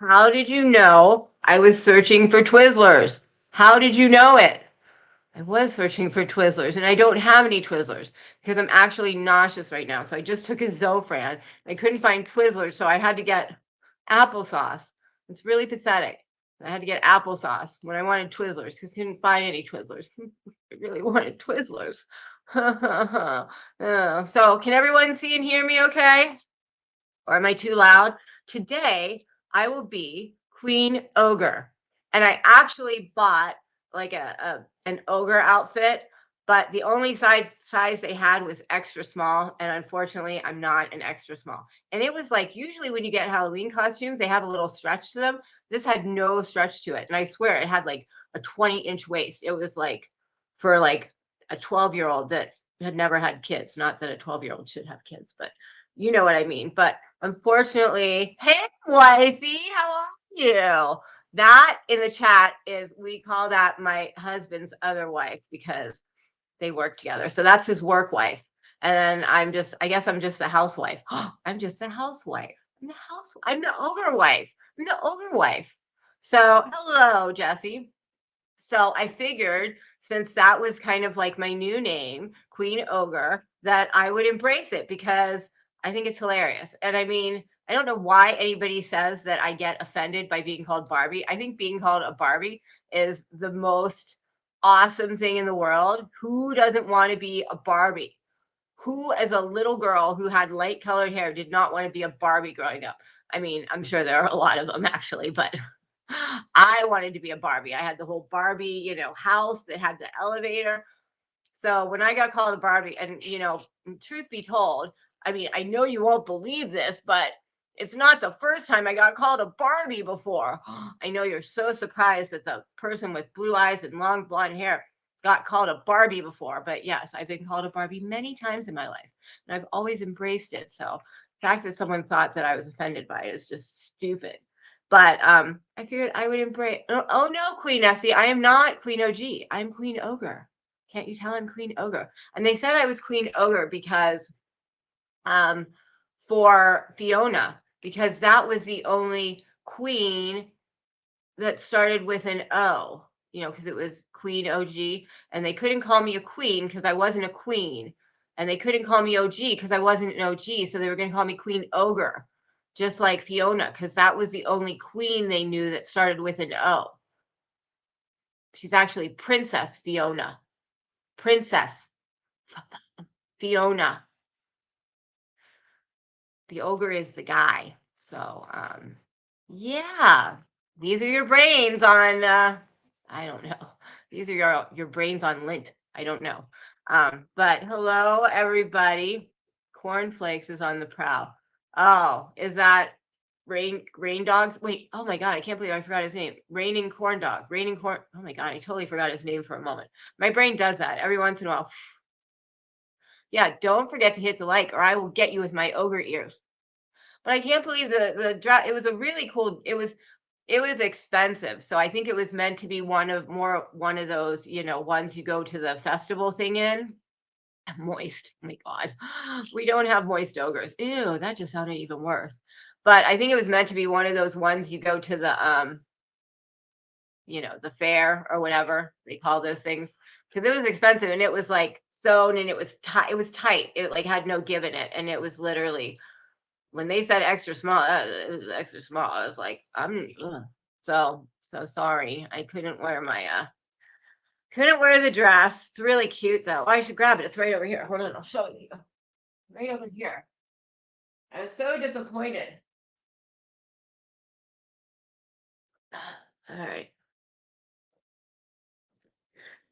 How did you know I was searching for Twizzlers? How did you know it? I was searching for Twizzlers, and I don't have any Twizzlers because I'm actually nauseous right now. So I just took a Zofran. I couldn't find Twizzlers, so I had to get applesauce. It's really pathetic. I had to get applesauce when I wanted Twizzlers because I couldn't find any Twizzlers. I really wanted Twizzlers. So can everyone see and hear me okay? Or am I too loud? Today, I will be Queen Ogre. And I actually bought like an ogre outfit, but the only size they had was extra small. And unfortunately, I'm not an extra small. And it was like usually when you get Halloween costumes, they have a little stretch to them. This had no stretch to it. And I swear it had like a 20-inch waist. It was like for like a 12-year-old that had never had kids. Not that a 12-year-old should have kids, but you know what I mean. But unfortunately, hey, wifey, how are you? That in the chat is, we call that my husband's other wife because they work together. So that's his work wife. And then I guess I'm just a housewife. I'm just a housewife. I'm the ogre wife. I'm the ogre wife. So hello, Jesse. So I figured since that was kind of like my new name, Queen Ogre, that I would embrace it because I think it's hilarious. And I mean, I don't know why anybody says that I get offended by being called Barbie. I think being called a Barbie is the most awesome thing in the world. Who doesn't want to be a Barbie? Who, as a little girl who had light colored hair, did not want to be a Barbie growing up? I mean, I'm sure there are a lot of them actually, but I wanted to be a Barbie. I had the whole Barbie, house that had the elevator. So when I got called a Barbie, and truth be told, I mean, I know you won't believe this, but it's not the first time I got called a Barbie before. I know you're so surprised that the person with blue eyes and long blonde hair got called a Barbie before, but yes, I've been called a Barbie many times in my life, and I've always embraced it. So the fact that someone thought that I was offended by it is just stupid. But I figured I would embrace. Oh no, Queen Essie, I am not Queen OG. I'm Queen Ogre. Can't you tell I'm Queen Ogre? And they said I was Queen Ogre because for Fiona, because that was the only queen that started with an O, because it was Queen OG, and they couldn't call me a queen because I wasn't a queen, and they couldn't call me OG because I wasn't an OG, so they were going to call me Queen Ogre, just like Fiona, because that was the only queen they knew that started with an O. She's actually Princess Fiona. Princess Fiona. The ogre is the guy. So, yeah, these are your brains on, I don't know. These are your brains on lint. I don't know. But hello, everybody. Cornflakes is on the prowl. Oh, is that Rain Dogs? Wait, oh my God, I can't believe I forgot his name. Raining Corn Dog. Raining Corn. Oh my God, I totally forgot his name for a moment. My brain does that every once in a while. Yeah, don't forget to hit the like or I will get you with my ogre ears. But I can't believe the dress. It was a really cool. It was expensive, so I think it was meant to be one of those ones you go to the festival thing in. Moist. Oh my God, we don't have moist ogres. Ew, that just sounded even worse. But I think it was meant to be one of those ones you go to the fair or whatever they call those things, because it was expensive and it was like sewn and it was tight. It was tight. It like had no give in it, and it was literally when they said extra small, it was extra small. I was like, so sorry. I couldn't wear the dress. It's really cute though. Oh, I should grab it. It's right over here. Hold on, I'll show you. Right over here. I was so disappointed. All right.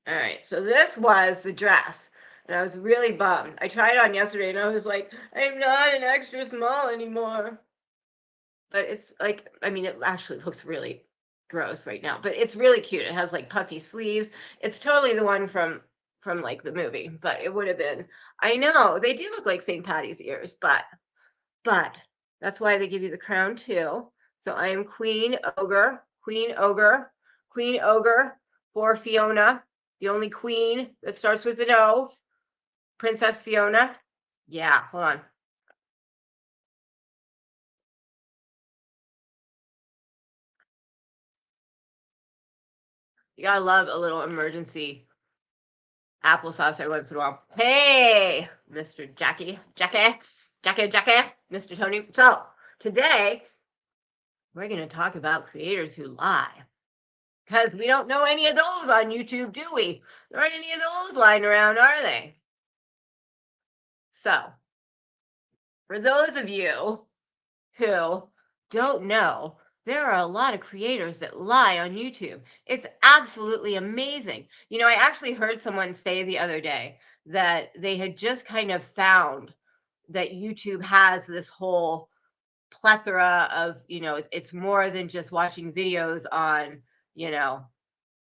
All right. So this was the dress. And I was really bummed. I tried it on yesterday and I was like, I'm not an extra small anymore. But it's like, I mean, it actually looks really gross right now, but it's really cute. It has like puffy sleeves. It's totally the one from like the movie, but it would have been. I know they do look like St. Patty's ears, but that's why they give you the crown too. So I am Queen Ogre, Queen Ogre, Queen Ogre for Fiona, the only queen that starts with an O, Princess Fiona. Yeah, hold on. You gotta love a little emergency applesauce every once in a while. Hey, Mr. Jackie, Mr. Tony. So today we're going to talk about creators who lie, because we don't know any of those on YouTube, do we? There aren't any of those lying around, are they? So for those of you who don't know, there are a lot of creators that lie on YouTube. It's absolutely amazing. You know, I actually heard someone say the other day that they had just kind of found that YouTube has this whole plethora of, you know, it's more than just watching videos on, you know,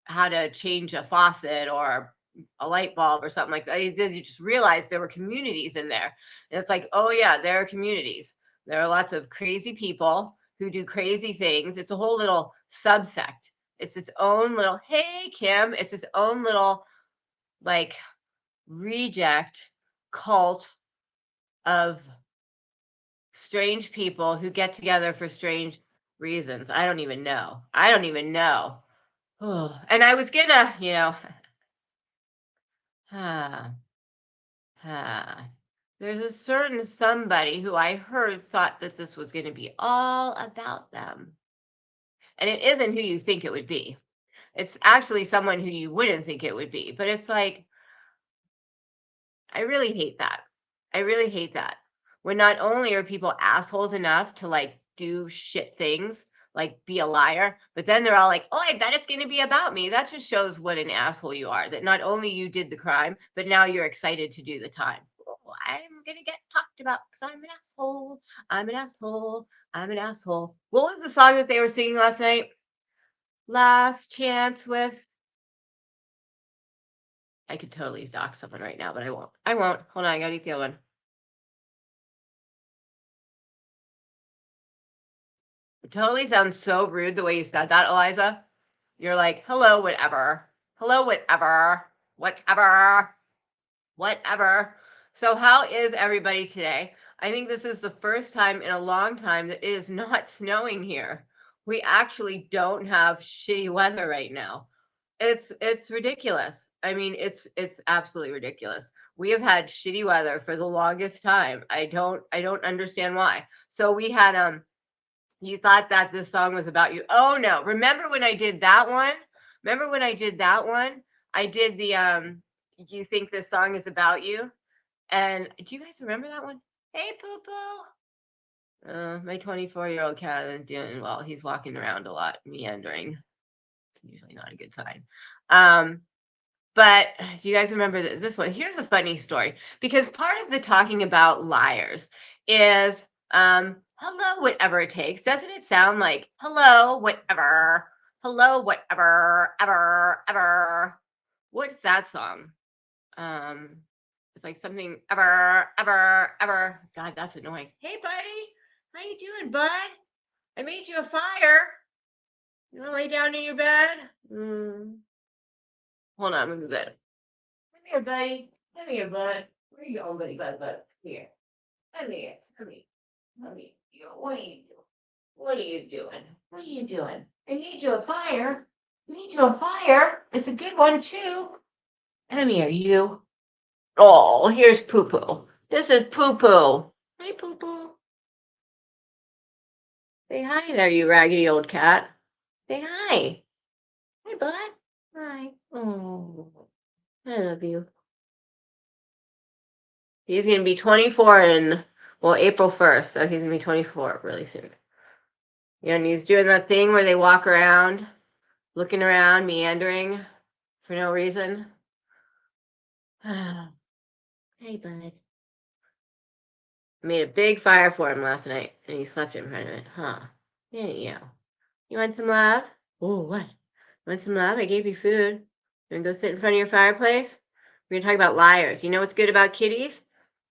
how to change a faucet or a light bulb or something like that. You just realized there were communities in there. And it's like, oh yeah, there are communities. There are lots of crazy people who do crazy things. It's a whole little subsect. It's its own little, hey Kim, it's its own little like reject cult of strange people who get together for strange reasons. I don't even know. Oh, and I was gonna, you know, there's a certain somebody who I heard thought that this was going to be all about them. And it isn't who you think it would be. It's actually someone who you wouldn't think it would be. But it's like, I really hate that. I really hate that. When not only are people assholes enough to like do shit things, like be a liar, but then they're all like, oh, I bet it's going to be about me. That just shows what an asshole you are, that not only you did the crime, but now you're excited to do the time. Oh, I'm going to get talked about because I'm an asshole. I'm an asshole. I'm an asshole. What was the song that they were singing last night? Last Chance with... I could totally dox someone right now, but I won't. I won't. Hold on, I gotta eat the other one. It totally sounds so rude the way you said that, Eliza. You're like, hello, whatever. Hello, whatever. Whatever. Whatever. So how is everybody today? I think this is the first time in a long time that it is not snowing here. We actually don't have shitty weather right now. It's ridiculous. I mean, it's absolutely ridiculous. We have had shitty weather for the longest time. I don't understand why. So we had you thought that this song was about you. Oh no. Remember when I did that one? Remember when I did that one? I did the you think this song is about you? And do you guys remember that one? Hey poo poo. My 24-year-old cat is doing well. He's walking around a lot, meandering. It's usually not a good sign. But do you guys remember this one? Here's a funny story, because part of the talking about liars is hello, whatever it takes. Doesn't it sound like hello, whatever, ever? What's that song? It's like something ever. God, that's annoying. Hey, buddy, how you doing, bud? I made you a fire. You want to lay down in your bed? Hold on, let me get it. Come here, buddy. Come here, bud. Where you going, buddy, bud? Here. Come here. Come here. Come here. What are you doing? What are you doing? What are you doing? I need you a fire. I need you a fire. It's a good one, too. Come here, you. Oh, here's Poo Poo. This is Poo Poo. Hi, Poo Poo. Say hi there, you raggedy old cat. Say hi. Hi, bud. Hi. Oh, I love you. He's going to be 24 in, well, April 1st. So he's going to be 24 really soon. Yeah, and he's doing that thing where they walk around, looking around, meandering for no reason. Hey, bud. I made a big fire for him last night, and he slept in front of it. Huh. Yeah, yeah. You want some love? Oh, what? You want some love? I gave you food. You want to go sit in front of your fireplace? We're going to talk about liars. You know what's good about kitties?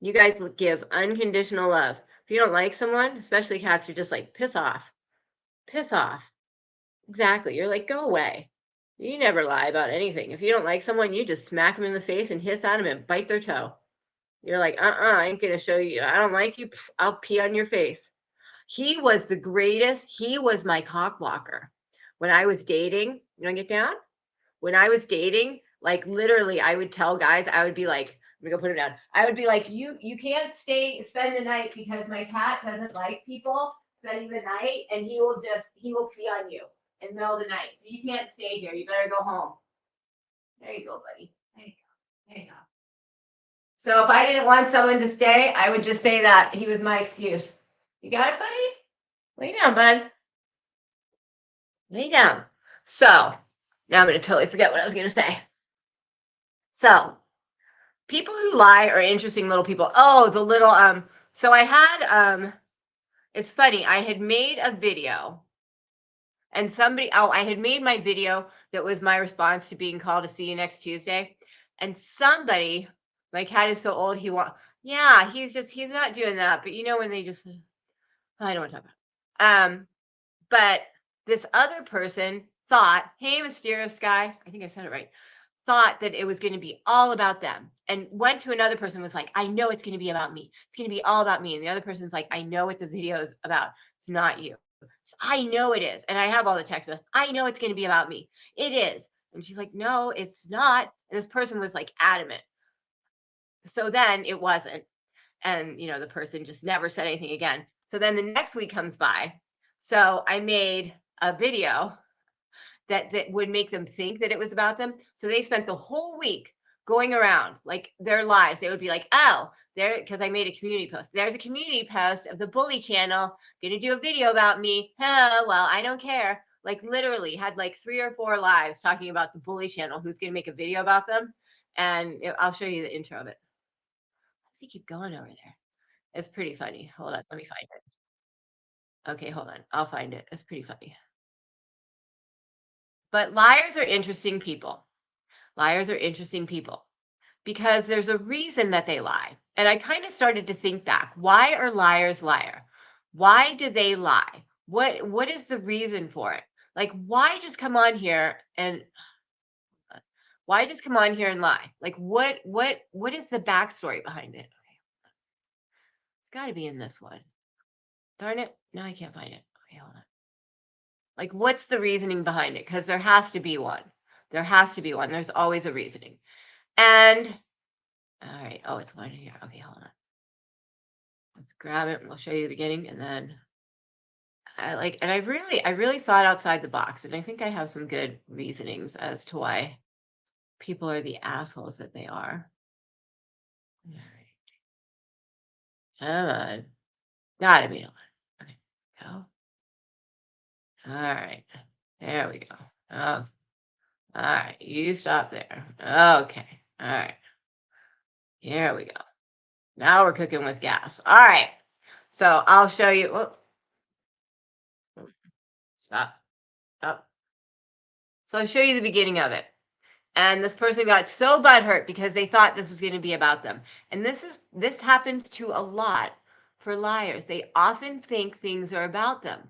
You guys give unconditional love. If you don't like someone, especially cats, you're just like, piss off. Piss off. Exactly. You're like, go away. You never lie about anything. If you don't like someone, you just smack them in the face and hiss at them and bite their toe. You're like, I ain't going to show you. I don't like you. Pff, I'll pee on your face. He was the greatest. He was my cock blocker. When I was dating, you want to get down? when I was dating, like literally I would tell guys, I would be like, I'm gonna go put it down. I would be like, you can't spend the night because my cat doesn't like people spending the night, and he will pee on you in the middle of the night. So you can't stay here. You better go home. There you go, buddy. There you go. There you go. So if I didn't want someone to stay, I would just say that he was my excuse. You got it, buddy? Lay down, bud. Lay down. So now I'm going to totally forget what I was going to say. So people who lie are interesting little people. Oh, the little, so I had, it's funny. I had made a video and I had made my video that was my response to being called to see you next Tuesday. And somebody, my cat is so old, yeah, he's not doing that. But you know, when they just, I don't want to talk about it. But this other person thought, hey, mysterious guy, I think I said it right, thought that it was going to be all about them, and went to another person, was like, I know it's going to be about me. It's going to be all about me. And the other person's like, I know what the video is about. It's not you. So I know it is. And I have all the text messages. I know it's going to be about me. It is. And she's like, no, it's not. And this person was like adamant. So then it wasn't. And, the person just never said anything again. So then the next week comes by. So I made a video that would make them think that it was about them. So they spent the whole week going around like their lives. They would be like, oh, because I made a community post. There's a community post of the bully channel. Going to do a video about me. Oh, well, I don't care. Like literally had like 3 or 4 lives talking about the bully channel, who's going to make a video about them. And I'll show you the intro of it. How does he keep going over there? It's pretty funny. Hold on. Let me find it. Okay, hold on. I'll find it. It's pretty funny. But liars are interesting people. Liars are interesting people because there's a reason that they lie. And I kind of started to think back. Why are liars liar? Why do they lie? What is the reason for it? Like, why just come on here and lie? Like, what is the backstory behind it? Okay. It's got to be in this one. Darn it. No, I can't find it. Okay, hold on. Like, what's the reasoning behind it? Because there has to be one. There has to be one. There's always a reasoning. And, all right. Oh, it's one here. Okay, hold on. Let's grab it and we'll show you the beginning. And then I really thought outside the box. And I think I have some good reasonings as to why people are the assholes that they are. All right. Come on. Gotta be one. Okay, go. All right. There we go. Oh. All right, you stop there. Okay. All right. Here we go. Now we're cooking with gas. All right. So I'll show you. Whoop. Stop. Stop. So I'll show you the beginning of it. And this person got so butthurt because they thought this was going to be about them. And this happens to a lot for liars. They often think things are about them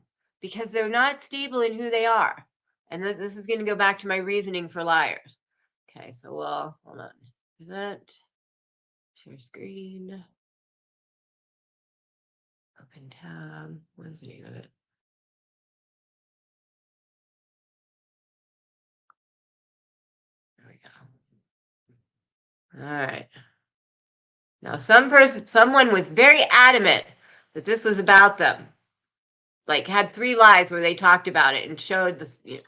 because they're not stable in who they are. And this is going to go back to my reasoning for liars. Okay, so hold on. Present, share screen, open tab. What is the name of it? There we go. All right. Now, someone was very adamant that this was about them. Like, had 3 lives where they talked about it and showed this. You know.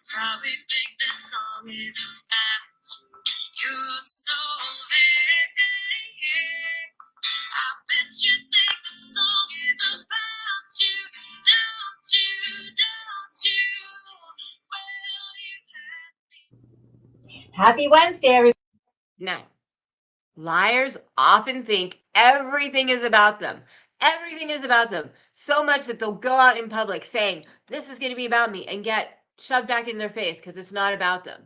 Probably think this song is about you. You're so I bet you think the song is about you. Don't you? Well, happy Wednesday, everybody. Now, liars often think everything is about them. Everything is about them. So much that they'll go out in public saying, this is going to be about me, and get shoved back in their face because it's not about them.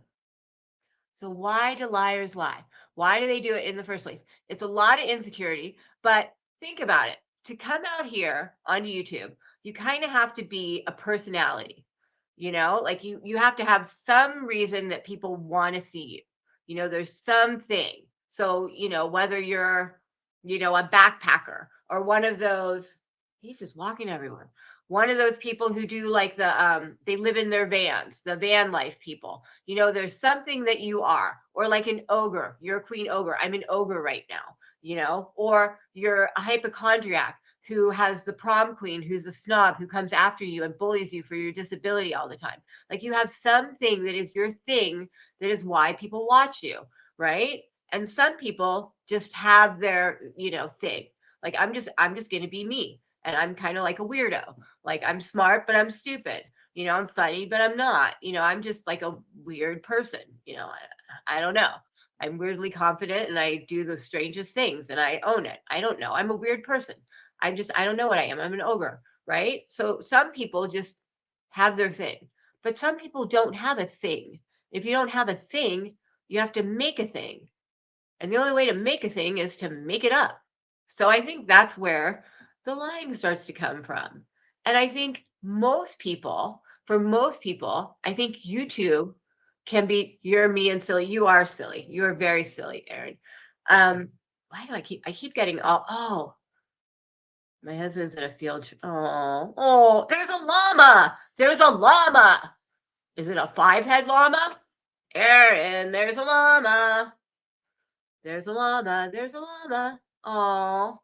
So why do liars lie? Why do they do it in the first place? It's a lot of insecurity, but think about it. To come out here on YouTube, you kind of have to be a personality. Like you have to have some reason that people want to see you. There's something. So, whether you're, a backpacker or one of those, he's just walking everywhere. one of those people who do like they live in their vans, the van life people. You know, there's something that you are, or like an ogre. You're a queen ogre. I'm an ogre right now, you know, or you're a hypochondriac who has the prom queen who's a snob who comes after you and bullies you for your disability all the time. Like you have something that is your thing, that is why people watch you, right? And some people just have their, you know, thing. Like I'm just going to be me, and I'm kind of like a weirdo. Like I'm smart but I'm stupid. You know, I'm funny but I'm not. You know, I'm just like a weird person. You know, I don't know. I'm weirdly confident and I do the strangest things and I own it. I don't know. I'm a weird person. I don't know what I am. I'm an ogre, right? So some people just have their thing, but some people don't have a thing. If you don't have a thing, you have to make a thing. And the only way to make a thing is to make it up. So I think that's where the lying starts to come from. And I think for most people, I think YouTube can be, you're me and silly. You are silly. You are very silly, Erin. Why do I keep getting oh, my husband's at a field trip. Oh, there's a llama. There's a llama. Is it a 5-head llama? Erin, there's a llama. There's a llama. There's a llama. Oh,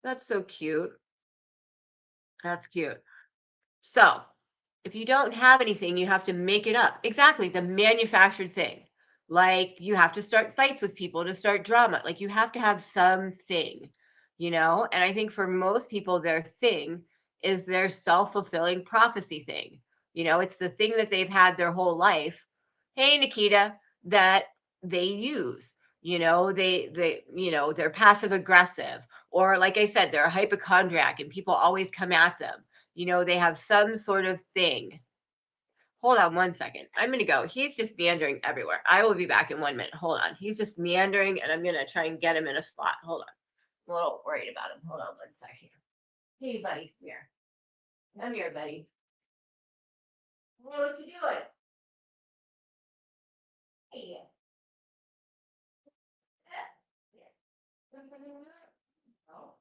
that's so cute. That's cute. So, if you don't have anything, you have to make it up. Exactly, the manufactured thing. Like you have to start fights with people to start drama. Like you have to have something, you know? And I think for most people, their thing is their self-fulfilling prophecy thing. You know, it's the thing that they've had their whole life. Hey, Nikita, that they use. You know, you know, they're passive aggressive, or like I said, they're a hypochondriac and people always come at them. You know, they have some sort of thing. Hold on one second. I'm going to go. He's just meandering everywhere. I will be back in 1 minute. Hold on. He's just meandering and I'm going to try and get him in a spot. Hold on. I'm a little worried about him. Hold on 1 second. Hey, buddy. Come here. Come here, buddy. What you doing? Hey. Oh.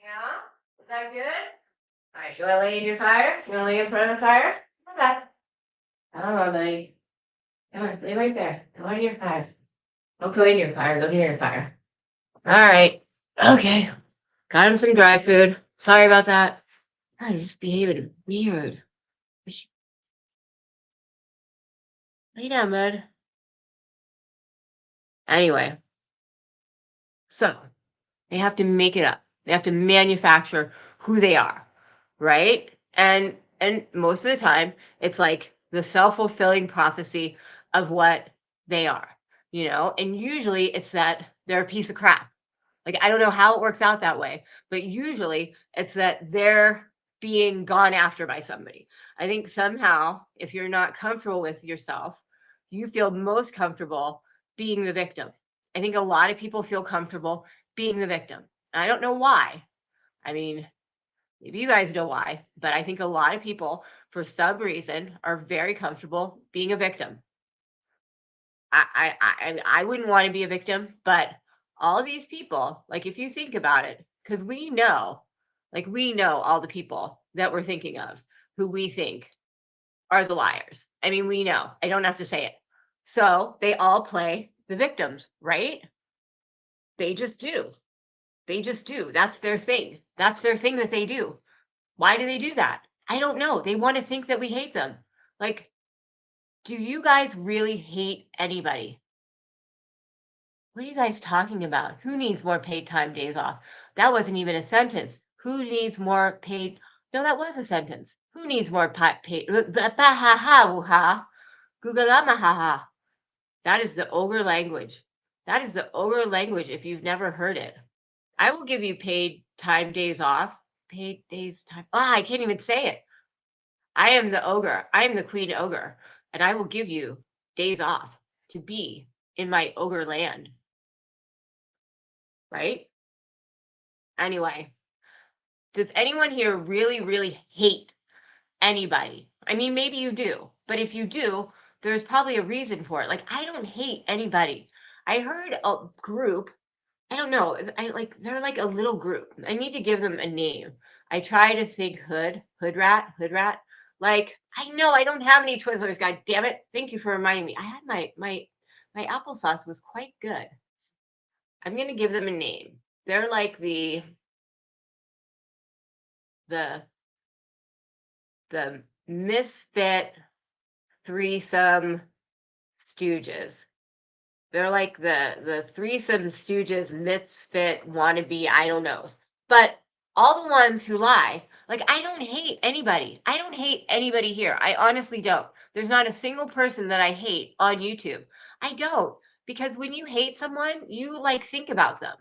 Yeah? Is that good? All right. Do I lay in your fire? You want to lay in front of the fire? Come back. Come on, buddy. Come on. Lay right there. Go in your fire. Don't go in your fire. Go near your fire. All right. Okay. Got him some dry food. Sorry about that. Oh, he's just behaving weird. Lay down, bud. Anyway, so they have to make it up. They have to manufacture who they are, right? And most of the time, it's like the self-fulfilling prophecy of what they are, you know? And usually it's that they're a piece of crap. Like, I don't know how it works out that way, but usually it's that they're being gone after by somebody. I think somehow, if you're not comfortable with yourself, you feel most comfortable being the victim. I think a lot of people feel comfortable being the victim. I don't know why. I mean, maybe you guys know why, but I think a lot of people, for some reason, are very comfortable being a victim. I wouldn't want to be a victim, but all these people, like if you think about it, because we know all the people that we're thinking of who we think are the liars. I mean, we know. I don't have to say it. So they all play the victims, right? They just do. They just do. That's their thing. That's their thing that they do. Why do they do that? I don't know. They want to think that we hate them. Like, do you guys really hate anybody? What are you guys talking about? Who needs more paid time days off? That wasn't even a sentence. Who needs more paid? No, that was a sentence. Who needs more paid? That is the ogre language. That is the ogre language if you've never heard it. I will give you paid time days off. Paid days time. I can't even say it. I am the ogre. I am the queen ogre. And I will give you days off to be in my ogre land. Right? Anyway, does anyone here really, really hate anybody? I mean, maybe you do, but if you do, there's probably a reason for it. Like, I don't hate anybody. I heard a group, I don't know, they're like a little group. I need to give them a name. I try to think hood rat. Like, I know I don't have any Twizzlers, god damn it. Thank you for reminding me. I had my applesauce was quite good. I'm gonna give them a name. They're like the misfit threesome stooges. They're like the threesome stooges, misfit wannabe, I don't know. But all the ones who lie, like, I don't hate anybody. I don't hate anybody here. I honestly don't. There's not a single person that I hate on YouTube. I don't. Because when you hate someone, you like think about them.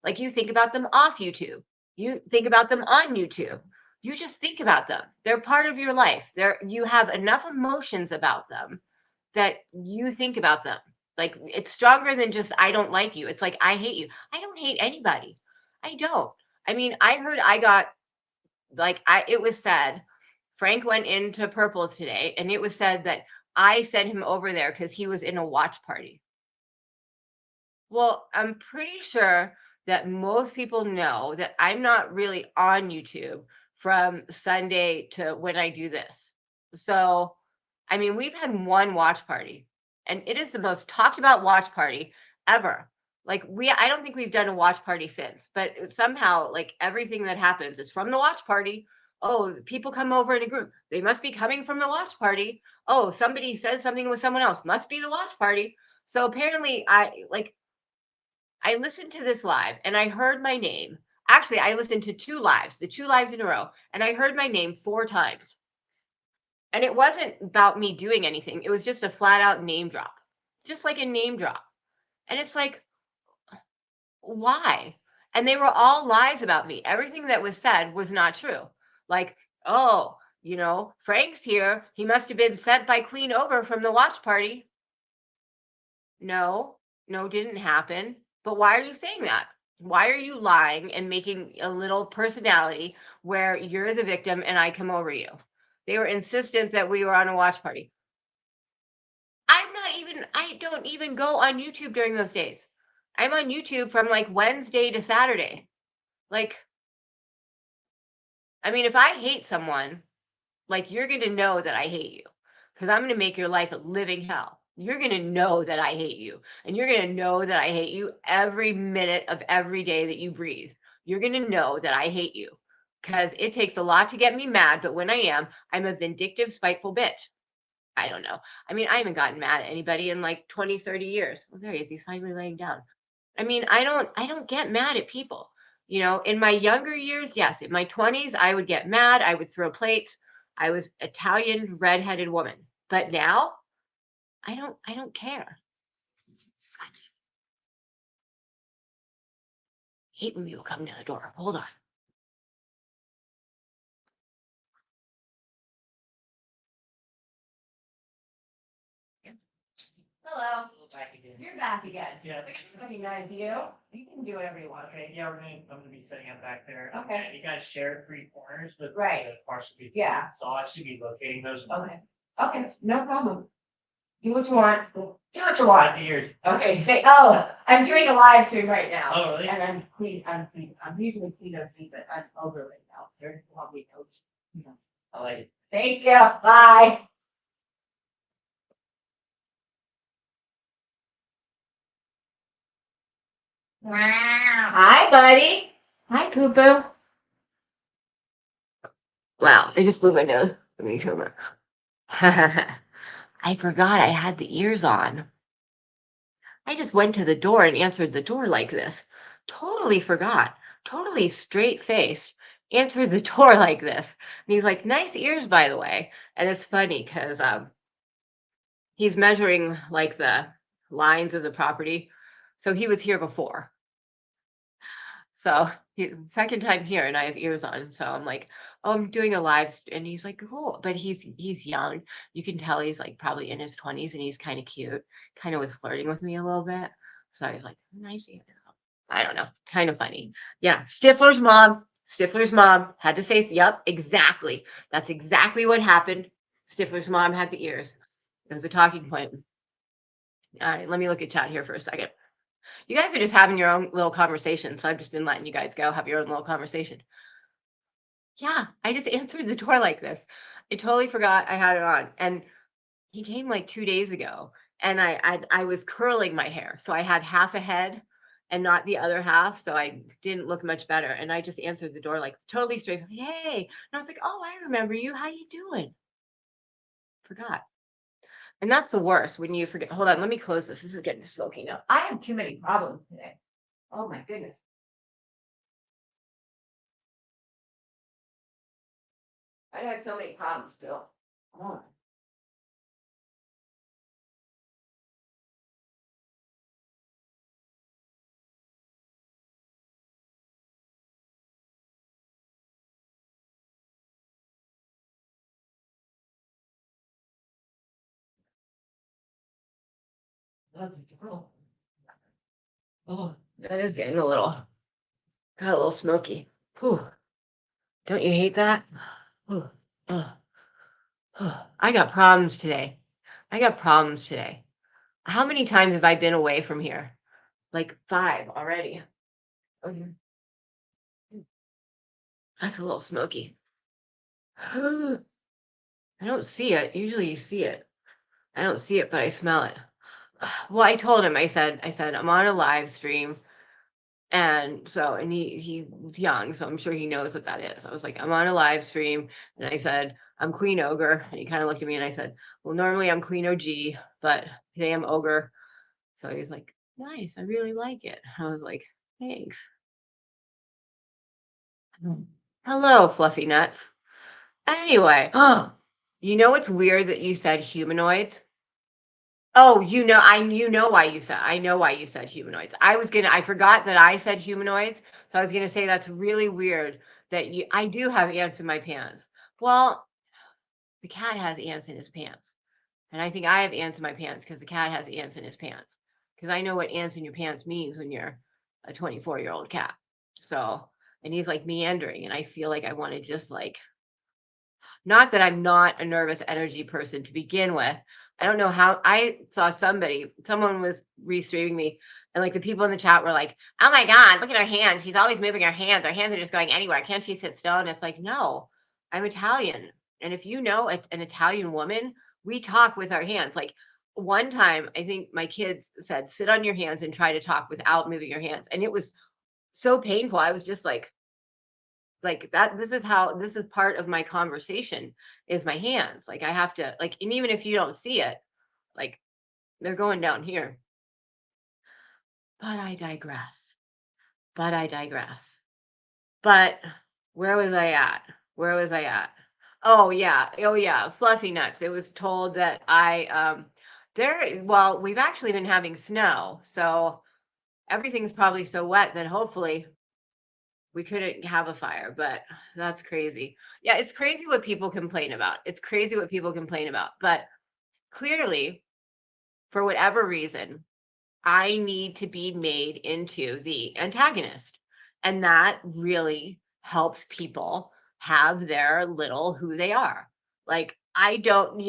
Like, you think about them off YouTube. You think about them on YouTube. You just think about them. They're part of your life. You have enough emotions about them that you think about them. Like, it's stronger than just I don't like you. It's like I hate you. I don't hate anybody. I don't. I mean, I heard I got it was said Frank went into Purple's today and it was said that I sent him over there because he was in a watch party. Well, I'm pretty sure that most people know that I'm not really on YouTube from Sunday to when I do this. So, I mean, we've had one watch party, and it is the most talked about watch party ever. Like, I don't think we've done a watch party since, but somehow, like, everything that happens is from the watch party. Oh, people come over in a group. They must be coming from the watch party. Oh, somebody says something with someone else. Must be the watch party. So apparently, I listened to this live and I heard my name. Actually, I listened to the 2 lives in a row, and I heard my name 4 times. And it wasn't about me doing anything. It was just a flat out name drop. Just like a name drop. And it's like, why? And they were all lies about me. Everything that was said was not true. Like, oh, Frank's here. He must have been sent by Queen Ogre from the watch party. No, didn't happen. But why are you saying that? Why are you lying and making a little personality where you're the victim and I come over you? They were insistent that we were on a watch party. I don't even go on YouTube during those days. I'm on YouTube from like Wednesday to Saturday. Like, I mean, if I hate someone, like, you're going to know that I hate you because I'm going to make your life a living hell. You're going to know that I hate you, and you're going to know that I hate you every minute of every day that you breathe. You're going to know that I hate you because it takes a lot to get me mad. But when I am, I'm a vindictive, spiteful bitch. I don't know. I mean, I haven't gotten mad at anybody in like 20, 30 years. Well, there he is. He's finally laying down. I mean, I don't get mad at people. In my younger years, yes. In my 20s, I would get mad. I would throw plates. I was Italian redheaded woman. But now, I don't care. Hate when people come to the door. Hold on. Hello. You're back again. Yeah. Recognize you. You can do whatever you want. Okay, yeah, I'm gonna be setting up back there. Okay. And you guys share 3 corners with Right. the parcel people. Yeah. So I'll actually be locating those. Okay. No problem. Do what you want. Do what you want. Years. Okay. I'm doing a live stream right now. Oh, really? And I'm usually clean up, but I'm over right now. There's lovely notes. I like it. Thank you. Bye. Hi, buddy. Hi, Poo Poo. Wow, I just blew my nose. Let me show my. I forgot I had the ears on. I just went to the door and answered the door like this. Totally forgot. Totally straight faced. Answered the door like this. And he's like, nice ears, by the way. And it's funny because he's measuring like the lines of the property. So he was here before. So second time here and I have ears on. So I'm like, oh, I'm doing a live and he's like, cool. But he's young. You can tell he's like probably in his 20s and he's kind of cute. Kind of was flirting with me a little bit. So I was like, nice ears. I don't know. Kind of funny. Yeah. Stifler's mom. Stifler's mom had to say, yep, exactly. That's exactly what happened. Stifler's mom had the ears. It was a talking point. All right, let me look at chat here for a second. You guys are just having your own little conversation, so I've just been letting you guys go have your own little conversation. Yeah, I just answered the door like this. I totally forgot I had it on, and he came like 2 days ago, and I was curling my hair, so I had half a head and not the other half, so I didn't look much better. And I just answered the door like totally straight. Hey, and I was like, oh, I remember you. How you doing? Forgot. And that's the worst when you forget. Hold on, let me close this. This is getting smoky now. I have too many problems today. Oh my goodness. I had so many problems, Bill. Oh. Oh, that is getting got a little smoky. Whew. Don't you hate that? Whew. Ugh. Ugh. I got problems today. I got problems today. How many times have I been away from here? Like 5 already. Oh, yeah. That's a little smoky. I don't see it. Usually you see it. I don't see it, but I smell it. Well, I told him, I said, I'm on a live stream. And so, and he's young, so I'm sure he knows what that is. I was like, I'm on a live stream, and I said, I'm Queen Ogre. And he kind of looked at me and I said, well, normally I'm Queen OG, but today I'm Ogre. So he's like, nice, I really like it. I was like, thanks. Hello, fluffy nuts. Anyway, you know what's weird that you said humanoids? Oh, I know why you said humanoids. I forgot that I said humanoids. So I was gonna say that's really weird that I do have ants in my pants. Well, the cat has ants in his pants. And I think I have ants in my pants because the cat has ants in his pants. Because I know what ants in your pants means when you're a 24-year-old cat. So, and he's like meandering, and I feel like I want to just like not that I'm not a nervous energy person to begin with. I don't know how I saw someone was restreaming me, and like the people in the chat were like, oh my God, look at her hands. She's always moving her hands. Her hands are just going anywhere. Can't she sit still? And it's like, no, I'm Italian. And if you know an Italian woman, we talk with our hands. Like one time, I think my kids said, sit on your hands and try to talk without moving your hands. And it was so painful. I was just like that this is part of my conversation is my hands. Like I have to like, and even if you don't see it, like they're going down here. But I digress. But where was I at? Oh yeah, fluffy nuts. It was told that we've actually been having snow, so everything's probably so wet that hopefully we couldn't have a fire, but that's crazy. Yeah, it's crazy what people complain about. But clearly, for whatever reason, I need to be made into the antagonist. And that really helps people have their little who they are. Like, I don't,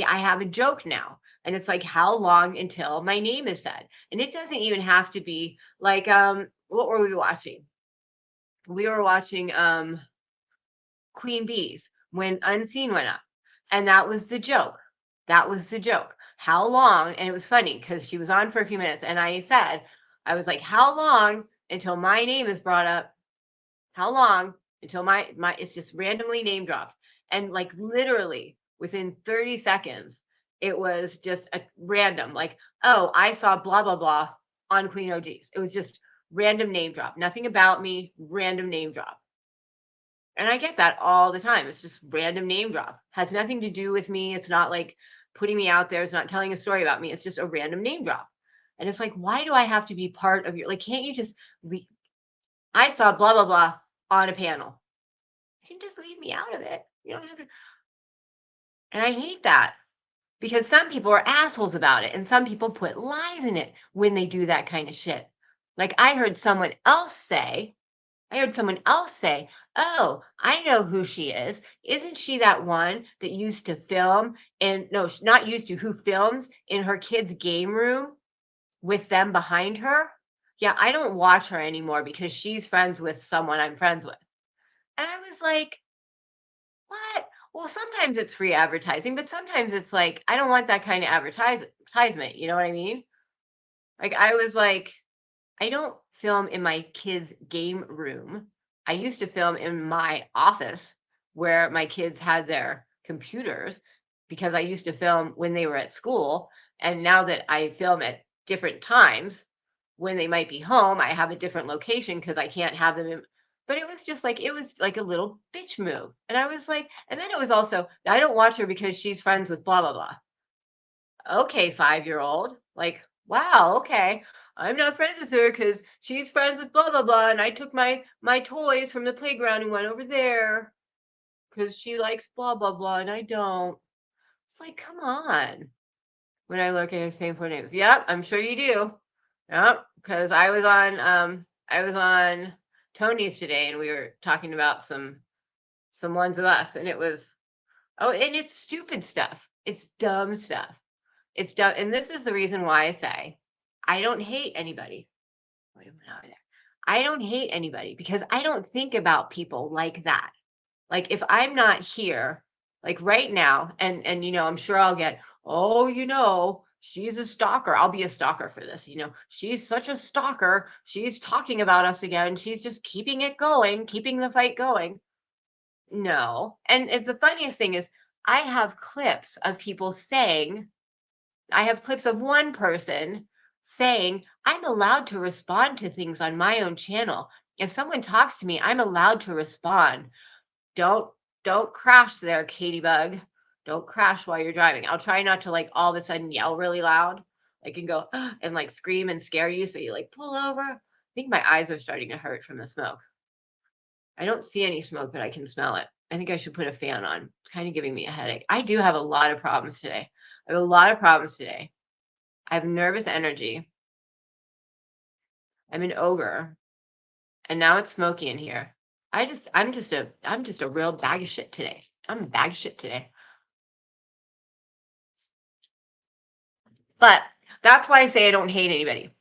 I have a joke now. And it's like, how long until my name is said? And it doesn't even have to be like, what were we watching? We were watching Queen Bees when Unseen went up. And that was the joke. How long? And it was funny because she was on for a few minutes. And I said, I was like, how long until my name is brought up? How long until my it's just randomly name dropped? And like literally within 30 seconds, it was just a random, like, oh, I saw blah, blah, blah on Queen OGs. It was just random name drop. Nothing about me, random name drop. And I get that all the time. It's just random name drop. Has nothing to do with me. It's not like putting me out there. It's not telling a story about me. It's just a random name drop. And it's like, why do I have to be part of your, like, can't you just leave? I saw blah, blah, blah on a panel. You can just leave me out of it. You don't have to. And I hate that because some people are assholes about it and some people put lies in it when they do that kind of shit. Like I heard someone else say, oh, I know who she is. Isn't she that one that used to film and no, not used to, who films in her kid's game room with them behind her? Yeah, I don't watch her anymore because she's friends with someone I'm friends with. And I was like, what? Well, sometimes it's free advertising, but sometimes it's like, I don't want that kind of advertisement. You know what I mean? Like, I was like, I don't film in my kids' game room. I used to film in my office where my kids had their computers because I used to film when they were at school. And now that I film at different times when they might be home, I have a different location because I can't have them in. But it was like a little bitch move. And I was like, and then it was also, I don't watch her because she's friends with blah, blah, blah. Okay, 5-year-old. Like, wow, okay. I'm not friends with her because she's friends with blah blah blah, and I took my toys from the playground and went over there because she likes blah blah blah, and I don't. It's like, come on. When I look at his same four names, yep, I'm sure you do. Yep, because I was on Tony's today, and we were talking about some ones of us, and it was and it's stupid stuff. It's dumb stuff. It's dumb, and this is the reason why I say I don't hate anybody. Wait, went out of there. I don't hate anybody because I don't think about people like that. Like if I'm not here, like right now, and I'm sure I'll get, oh, she's a stalker. I'll be a stalker for this. She's such a stalker. She's talking about us again. She's just keeping it going, keeping the fight going. No. And the funniest thing is I have clips of people saying, I have clips of one person saying, I'm allowed to respond to things on my own channel. If someone talks to me, I'm allowed to respond. Don't crash there, Katie Bug. Don't crash while you're driving. I'll try not to like all of a sudden yell really loud. I can go and like scream and scare you so you like pull over. I think my eyes are starting to hurt from the smoke. I don't see any smoke, but I can smell it. I think I should put a fan on. It's kind of giving me a headache. I do have a lot of problems today. I have a lot of problems today. I have nervous energy. I'm an ogre. And now it's smoky in here. I'm just a real bag of shit today. I'm a bag of shit today. But that's why I say I don't hate anybody.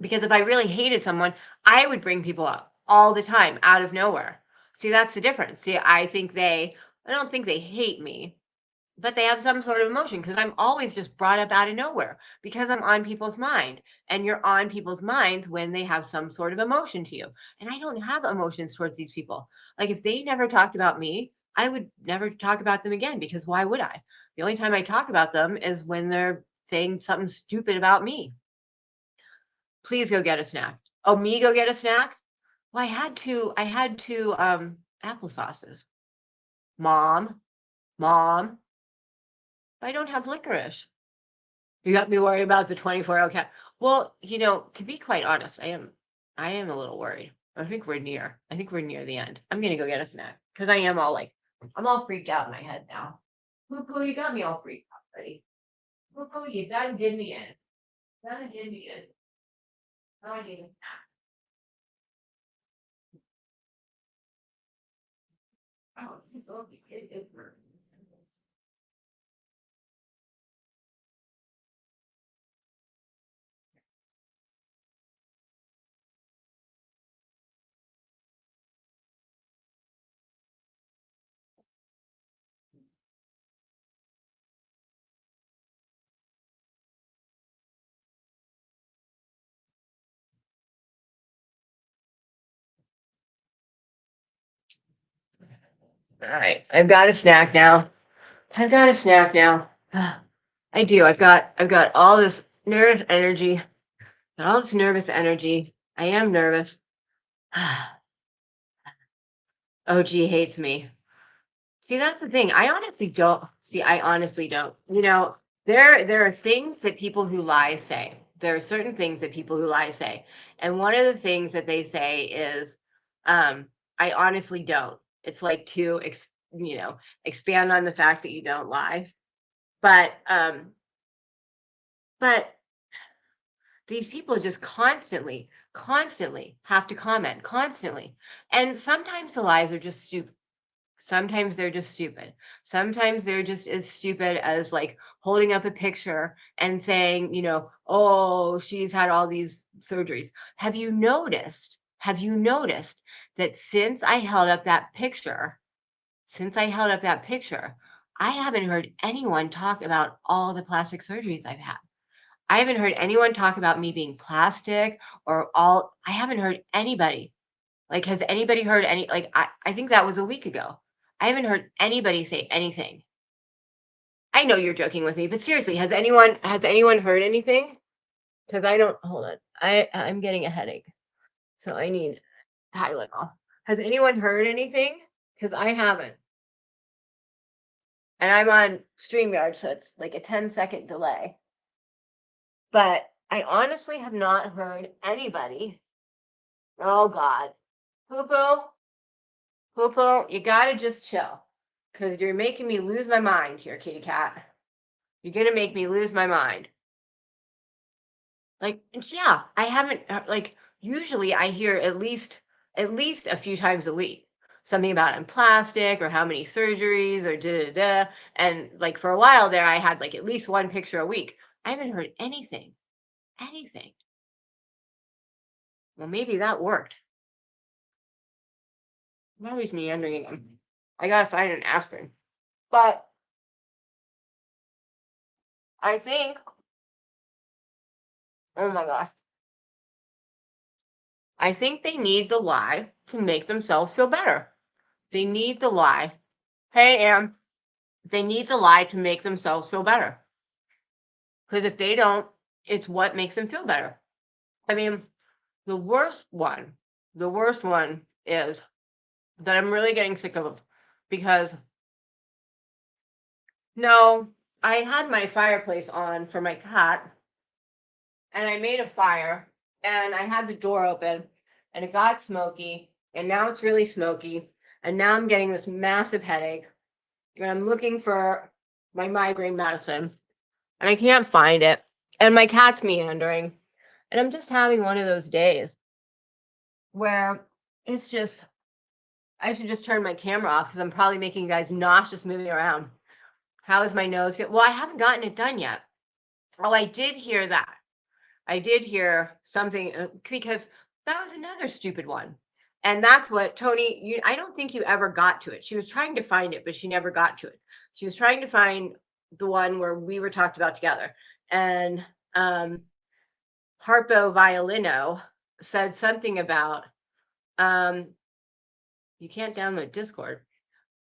Because if I really hated someone, I would bring people up all the time out of nowhere. See, that's the difference. See, I don't think they hate me. But they have some sort of emotion because I'm always just brought up out of nowhere because I'm on people's mind. And you're on people's minds when they have some sort of emotion to you. And I don't have emotions towards these people. Like if they never talked about me, I would never talk about them again because why would I? The only time I talk about them is when they're saying something stupid about me. Please go get a snack. Oh, me go get a snack? Well, I had two applesauces. Mom, I don't have licorice. You got me worried about the 24-hour cat. Well, to be quite honest, I am a little worried. I think we're near the end. I'm gonna go get a snack because I'm all freaked out in my head now. Poo, you got me all freaked out, buddy. Poo, you done did me in. Done did me in. Now I need a snack. Oh, it is hurt. All right, I've got a snack now. I've got a snack now. I do. I've got all this nerve energy. Got all this nervous energy. I am nervous. OG hates me. See, that's the thing. I honestly don't. See, I honestly don't. You know, there are things that people who lie say. There are certain things that people who lie say. And one of the things that they say is, I honestly don't. It's like to expand on the fact that you don't lie. But these people just constantly have to comment constantly. And sometimes the lies are just stupid. Sometimes they're just stupid. Sometimes they're just as stupid as like holding up a picture and saying, oh, she's had all these surgeries. Have you noticed that since I held up that picture, I haven't heard anyone talk about all the plastic surgeries I've had. I haven't heard anyone talk about me being plastic I haven't heard anybody. Like, has anybody heard I think that was a week ago. I haven't heard anybody say anything. I know you're joking with me, but seriously, has anyone heard anything? Because I don't, hold on. I'm getting a headache. So I need Tylenol. Has anyone heard anything? Because I haven't. And I'm on StreamYard, so it's like a 10-second delay. But I honestly have not heard anybody. Oh God. Poo-poo, you gotta just chill. Because you're making me lose my mind here, kitty cat. You're gonna make me lose my mind. Like, yeah, I haven't usually I hear at least a few times a week something about I'm plastic or how many surgeries or da. And like for a while there, I had like at least one picture a week. I haven't heard anything. Well, maybe that worked. Now he's meandering again. I gotta find an aspirin. But I think, oh my gosh, I think they need the lie to make themselves feel better. They need the lie. Hey, Em, they need the lie to make themselves feel better. Because if they don't, it's what makes them feel better. I mean, the worst one is that I'm really getting sick of because no, I had my fireplace on for my cat and I made a fire and I had the door open and it got smoky and now it's really smoky and now I'm getting this massive headache and I'm looking for my migraine medicine and I can't find it and my cat's meandering and I'm just having one of those days where it's just I should just turn my camera off because I'm probably making you guys nauseous moving around. How is my nose? Well, I haven't gotten it done yet. Oh, I did hear that. I did hear something because that was another stupid one. And that's what Tony, I don't think you ever got to it. She was trying to find it, but she never got to it. She was trying to find the one where we were talked about together. And Harpo Violino said something about you can't download Discord.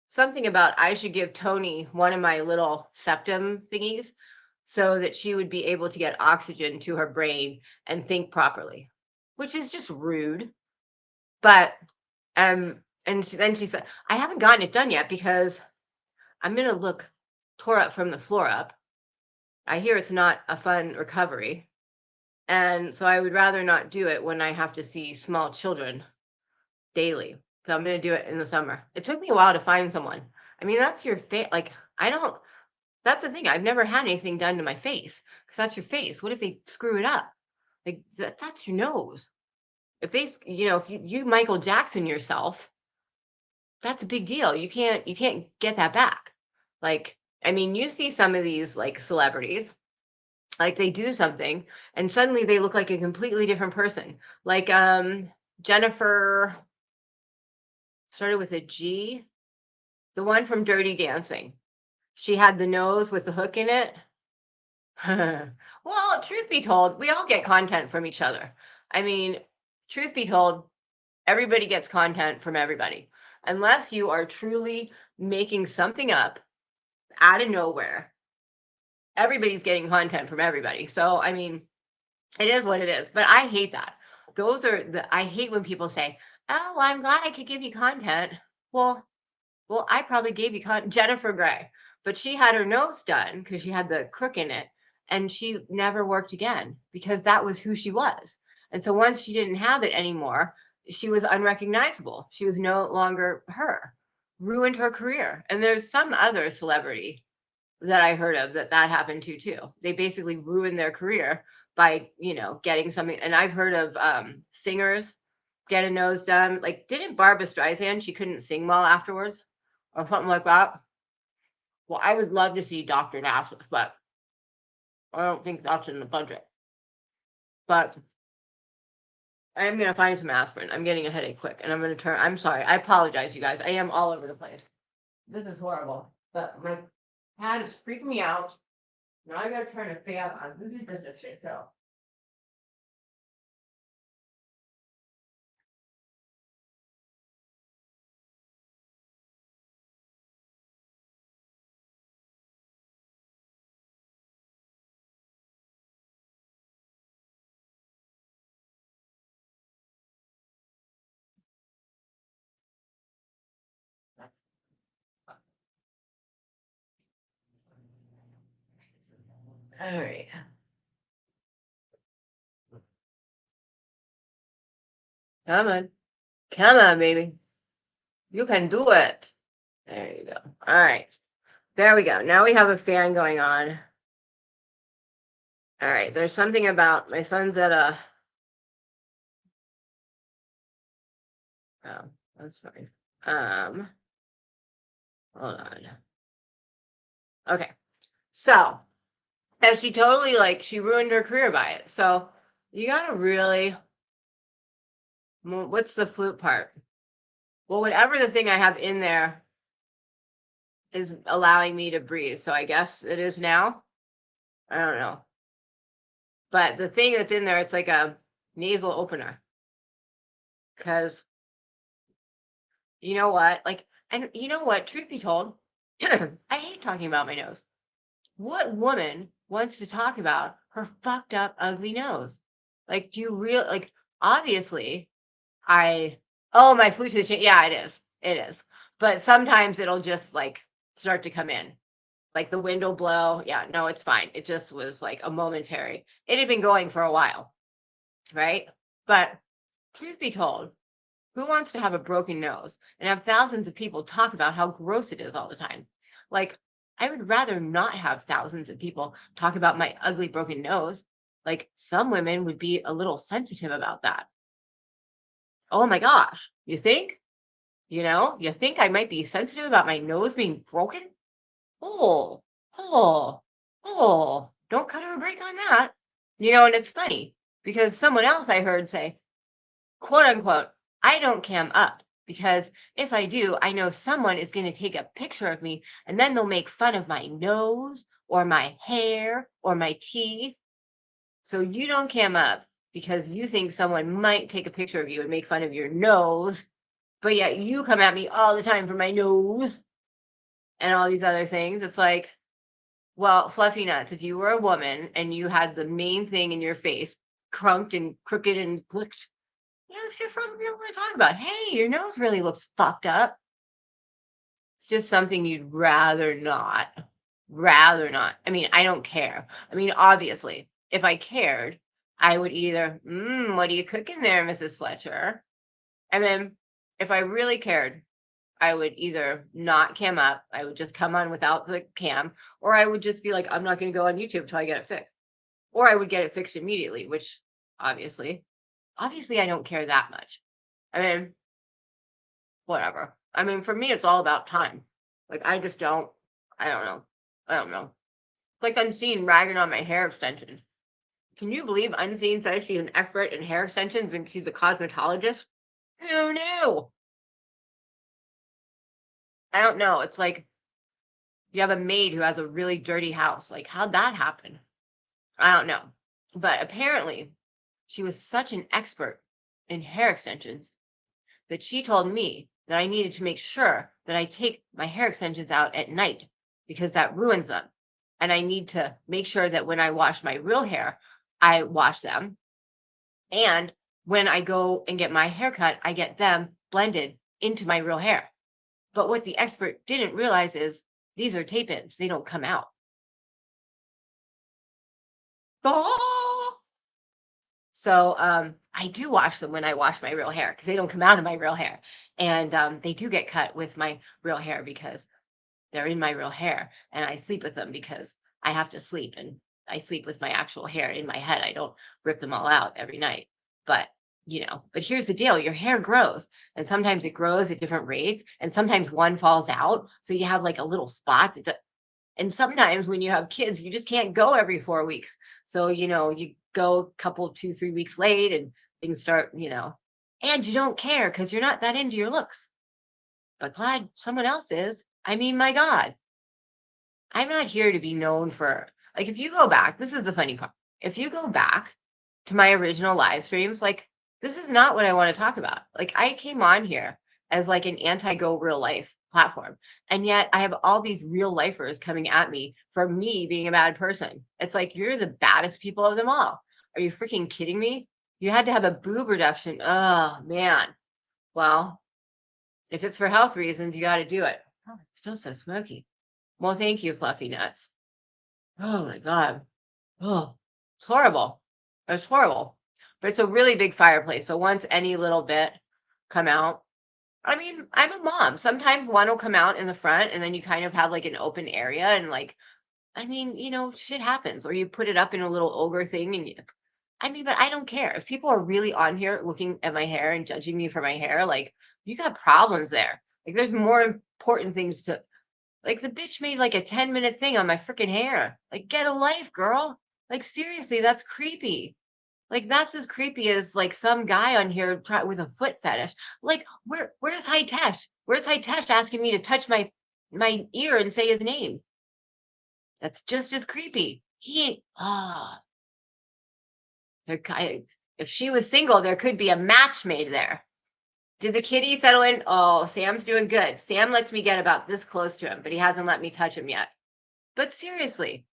Something about I should give Tony one of my little septum thingies so that she would be able to get oxygen to her brain and think properly, which is just rude. But and then she said, I haven't gotten it done yet because I'm gonna look tore up from the floor up. I hear it's not a fun recovery. And so I would rather not do it when I have to see small children daily. So I'm gonna do it in the summer. It took me a while to find someone. I mean, that's your face. Like, I don't, that's the thing. I've never had anything done to my face because that's your face. What if they screw it up? Like, that's your nose. If they, if you Michael Jackson yourself, that's a big deal. You can't get that back. Like, I mean, you see some of these like celebrities, like they do something and suddenly they look like a completely different person. Like Jennifer started with a G, the one from Dirty Dancing. She had the nose with the hook in it. Well, truth be told, we all get content from each other. I mean, truth be told, everybody gets content from everybody. Unless you are truly making something up out of nowhere. Everybody's getting content from everybody. So, I mean, it is what it is. But I hate that. I hate when people say, oh, well, I'm glad I could give you content. Well, I probably gave you Jennifer Gray, but she had her nose done because she had the crook in it, and she never worked again because that was who she was. And so once she didn't have it anymore, she was unrecognizable. She was no longer her. Ruined her career. And there's some other celebrity that I heard of that happened to too. They basically ruined their career by, getting something. And I've heard of singers get a nose done. Like, didn't Barbra Streisand, she couldn't sing well afterwards or something like that? Well, I would love to see Dr. Nash, but I don't think that's in the budget. But I'm going to find some aspirin. I'm getting a headache quick, and I'm sorry. I apologize, you guys. I am all over the place. This is horrible, but my cat is freaking me out. Now I got to turn a fan on. This is just a shit show. All right. Come on. Come on, baby. You can do it. There you go. All right. There we go. Now we have a fan going on. All right. There's something about my son's at a... Oh, that's fine. Hold on. Okay. So, and she totally, she ruined her career by it. So, you gotta really... What's the flute part? Well, whatever the thing I have in there is allowing me to breathe. So I guess it is now. I don't know. But the thing that's in there, it's like a nasal opener. Because you know what? And you know what? Truth be told, I hate talking about my nose. What woman wants to talk about her fucked up, ugly nose? Do you obviously, my flute to the chin. Yeah, it is. It is. But sometimes it'll just start to come in. The wind will blow. Yeah, no, it's fine. It just was a momentary. It had been going for a while. Right? But truth be told, who wants to have a broken nose and have thousands of people talk about how gross it is all the time? I would rather not have thousands of people talk about my ugly broken nose. Some women would be a little sensitive about that. Oh my gosh, you think? You think I might be sensitive about my nose being broken? Oh, don't cut her a break on that. And it's funny because someone else I heard say, quote unquote, I don't cam up because if I do, I know someone is going to take a picture of me and then they'll make fun of my nose or my hair or my teeth. So you don't cam up because you think someone might take a picture of you and make fun of your nose, but yet you come at me all the time for my nose and all these other things. It's well, fluffy nuts, if you were a woman and you had the main thing in your face crunked and crooked and clicked, it's just something you don't want to talk about. Hey, your nose really looks fucked up. It's just something you'd rather not. Rather not. I mean, I don't care. I mean, obviously, if I cared, I would either, what are you cooking there, Mrs. Fletcher? And then if I really cared, I would either not cam up, I would just come on without the cam, or I would just be like, I'm not going to go on YouTube until I get it fixed. Or I would get it fixed immediately, which obviously I don't care that much. I mean, whatever. I mean, for me, it's all about time. I just don't, I don't know. Unseen ragging on my hair extensions. Can you believe Unseen says she's an expert in hair extensions and she's a cosmetologist? Who knew? I don't know. It's you have a maid who has a really dirty house. How'd that happen? I don't know. But apparently, she was such an expert in hair extensions that she told me that I needed to make sure that I take my hair extensions out at night because that ruins them. And I need to make sure that when I wash my real hair, I wash them. And when I go and get my hair cut, I get them blended into my real hair. But what the expert didn't realize is these are tape-ins. They don't come out. Oh! So I do wash them when I wash my real hair because they don't come out of my real hair. And they do get cut with my real hair because they're in my real hair. And I sleep with them because I have to sleep. And I sleep with my actual hair in my head. I don't rip them all out every night. But, but here's the deal. Your hair grows. And sometimes it grows at different rates. And sometimes one falls out. So you have like a little spot and sometimes when you have kids, you just can't go every 4 weeks. So, you go a couple, 2, 3 weeks late and things start, and you don't care because you're not that into your looks. But glad someone else is. I mean, my God, I'm not here to be known for, like, if you go back, this is the funny part. If you go back to my original live streams, like, this is not what I want to talk about. Like, I came on here as like an anti-go real life platform. And yet I have all these real lifers coming at me for me being a bad person. It's like, you're the baddest people of them all. Are you freaking kidding me? You had to have a boob reduction. Oh, man. Well, if it's for health reasons, you got to do it. Oh, it's still so smoky. Well, thank you, Fluffy Nuts. Oh, my God. Oh, it's horrible. It's horrible. But it's a really big fireplace. So once any little bit come out, I mean, I'm a mom. Sometimes one will come out in the front and then you kind of have like an open area and like, I mean, shit happens. Or you put it up in a little Ogre thing and but I don't care. If people are really on here looking at my hair and judging me for my hair, like, you got problems there. Like, there's more important things to, like, the bitch made like a 10-minute thing on my freaking hair. Like, get a life, girl. Like, seriously, that's creepy. Like, that's as creepy as like some guy on here with a foot fetish. Like, where's Hitesh? Where's Hitesh asking me to touch my ear and say his name? That's just as creepy. He ain't. If she was single, there could be a match made there. Did the kitty settle in? Oh, Sam's doing good. Sam lets me get about this close to him, but he hasn't let me touch him yet. But seriously,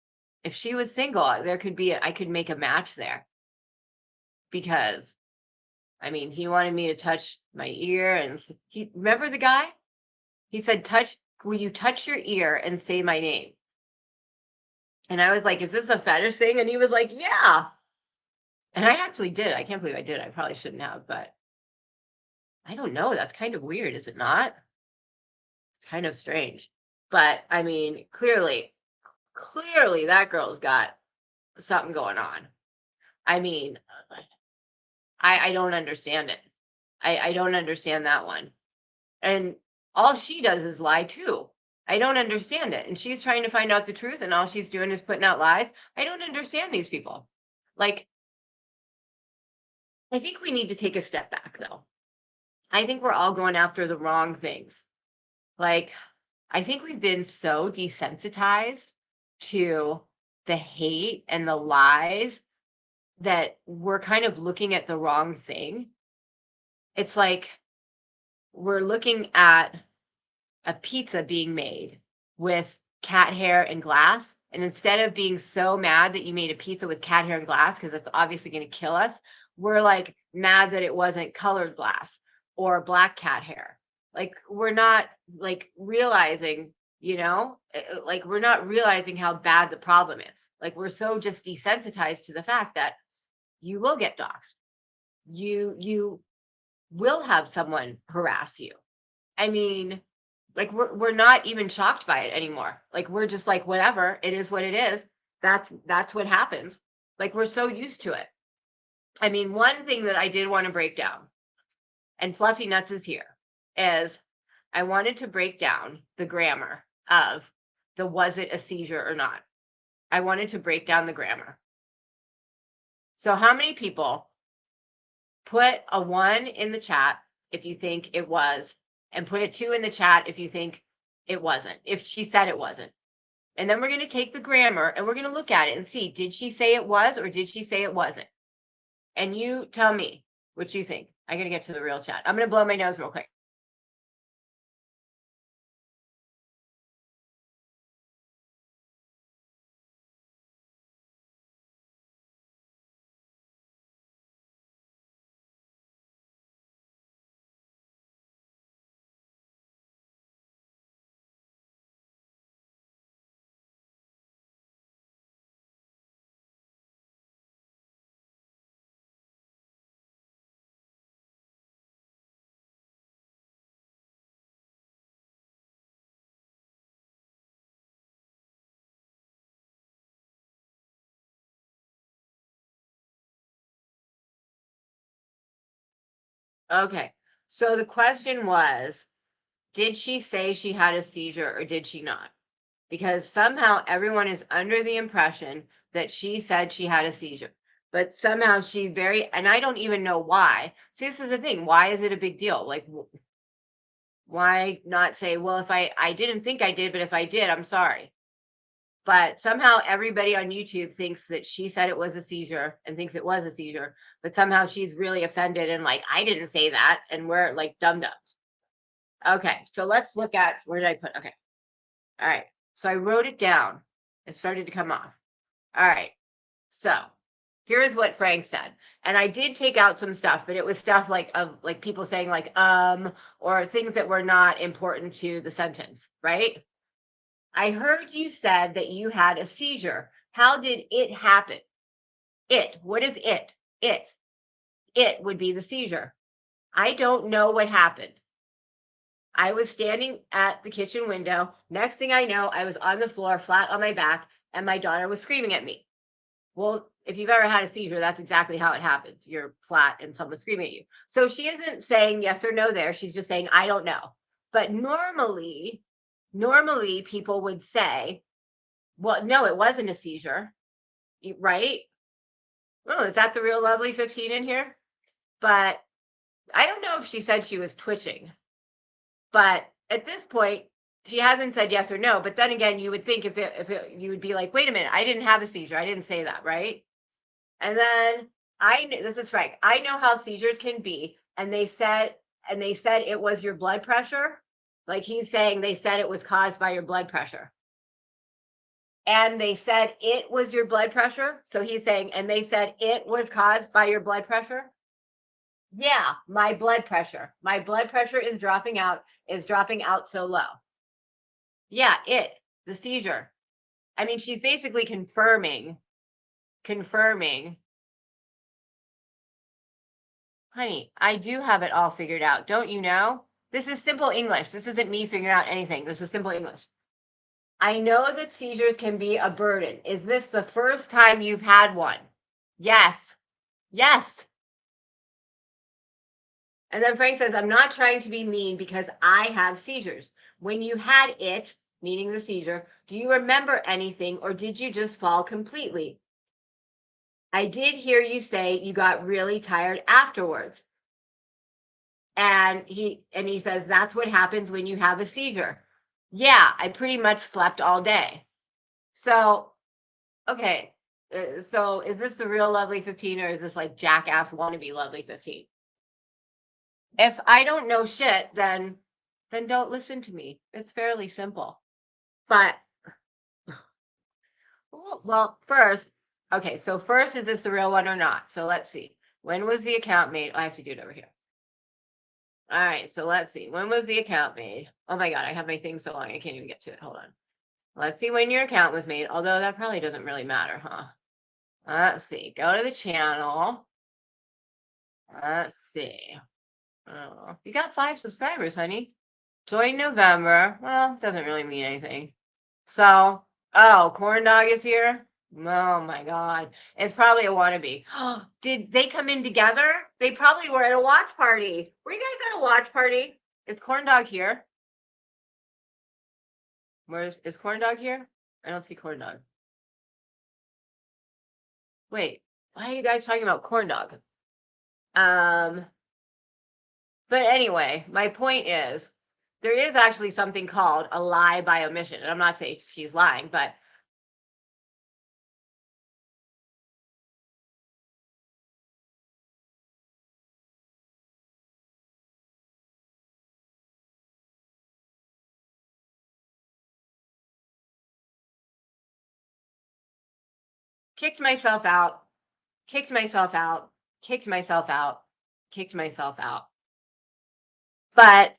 if she was single, I could make a match there. Because, he wanted me to touch my ear and remember the guy? He said, will you touch your ear and say my name? And I was like, is this a fetish thing? And he was like, yeah. And I actually did. I can't believe I did. I probably shouldn't have, but I don't know. That's kind of weird, is it not? It's kind of strange. But clearly that girl's got something going on. I don't understand it. I don't understand that one. And all she does is lie too. I don't understand it. And she's trying to find out the truth, and all she's doing is putting out lies. I don't understand these people. Like, I think we need to take a step back, though. I think we're all going after the wrong things. Like, I think we've been so desensitized to the hate and the lies that we're kind of looking at the wrong thing. It's like we're looking at a pizza being made with cat hair and glass. And instead of being so mad that you made a pizza with cat hair and glass, because that's obviously going to kill us, we're like mad that it wasn't colored glass or black cat hair. Like, we're not like realizing, like, we're not realizing how bad the problem is. Like, we're so just desensitized to the fact that you will get doxxed. You will have someone harass you. Like, we're not even shocked by it anymore. Like, we're just like, whatever, it is what it is. That's what happens. Like, we're so used to it. One thing that I did want to break down, and Fluffy Nuts is here, is I wanted to break down the grammar of the was it a seizure or not. I wanted to break down the grammar. So how many people put a 1 in the chat if you think it was, and put a 2 in the chat if you think it wasn't, if she said it wasn't? And then we're going to take the grammar and we're going to look at it and see, did she say it was or did she say it wasn't? And you tell me what you think. I'm going to get to the real chat. I'm going to blow my nose real quick. Okay. So the question was, did she say she had a seizure or did she not? Because somehow everyone is under the impression that she said she had a seizure. But somehow she and I don't even know why. See, this is the thing. Why is it a big deal? Like, why not say, well, if I didn't think I did, but if I did, I'm sorry. But somehow everybody on YouTube thinks that she said it was a seizure and thinks it was a seizure, but somehow she's really offended and like, I didn't say that. And we're like dum-dums. Okay, so let's look at, where did I put? Okay. All right. So I wrote it down. It started to come off. All right. So here is what Frank said. And I did take out some stuff, but it was stuff like of like people saying like or things that were not important to the sentence, right? I heard you said that you had a seizure. How did it happen? It. What is it? It. It would be the seizure. I don't know what happened. I was standing at the kitchen window. Next thing I know, I was on the floor, flat on my back, and my daughter was screaming at me. Well, if you've ever had a seizure, that's exactly how it happens. You're flat and someone's screaming at you. So she isn't saying yes or no there. She's just saying, I don't know. But normally people would say, well, no, it wasn't a seizure, right? Oh, is that the real lovely 15 in here? But I don't know if she said she was twitching. But at this point, she hasn't said yes or no. But then again, you would think you would be like, wait a minute, I didn't have a seizure. I didn't say that, right? And then this is Frank. I know how seizures can be. And they said it was your blood pressure. Like he's saying they said it was caused by your blood pressure. And they said it was your blood pressure. So he's saying, and they said it was caused by your blood pressure. Yeah, my blood pressure. My blood pressure is dropping out so low. Yeah, the seizure. I mean, she's basically confirming. Honey, I do have it all figured out. Don't you know? This is simple English. This isn't me figuring out anything. This is simple English. I know that seizures can be a burden. Is this the first time you've had one? Yes. Yes. And then Frank says, I'm not trying to be mean because I have seizures. When you had it, meaning the seizure, do you remember anything or did you just fall completely? I did hear you say you got really tired afterwards. And he says, that's what happens when you have a seizure. Yeah, I pretty much slept all day. So, okay. So is this the real lovely 15 or is this like jackass wannabe lovely 15? If I don't know shit, then don't listen to me. It's fairly simple. But well, first, okay, so first, is this the real one or not? So let's see. When was the account made? I have to do it over here. All right, so let's see. When was the account made? Oh my God, I have my thing so long I can't even get to it. Hold on. Let's see when your account was made, although that probably doesn't really matter, huh? Let's see. Go to the channel. Let's see. Oh, you got 5 subscribers, honey. Join November. Well, doesn't really mean anything. So, oh, Corn Dog is here. Oh my God. It's probably a wannabe. Did they come in together? They probably were at a watch party. Were you guys at a watch party? Is Corn Dog here? Is Corn Dog here? I don't see Corn Dog. Wait, why are you guys talking about Corn Dog? But anyway, my point is there is actually something called a lie by omission. And I'm not saying she's lying, but kicked myself out. But,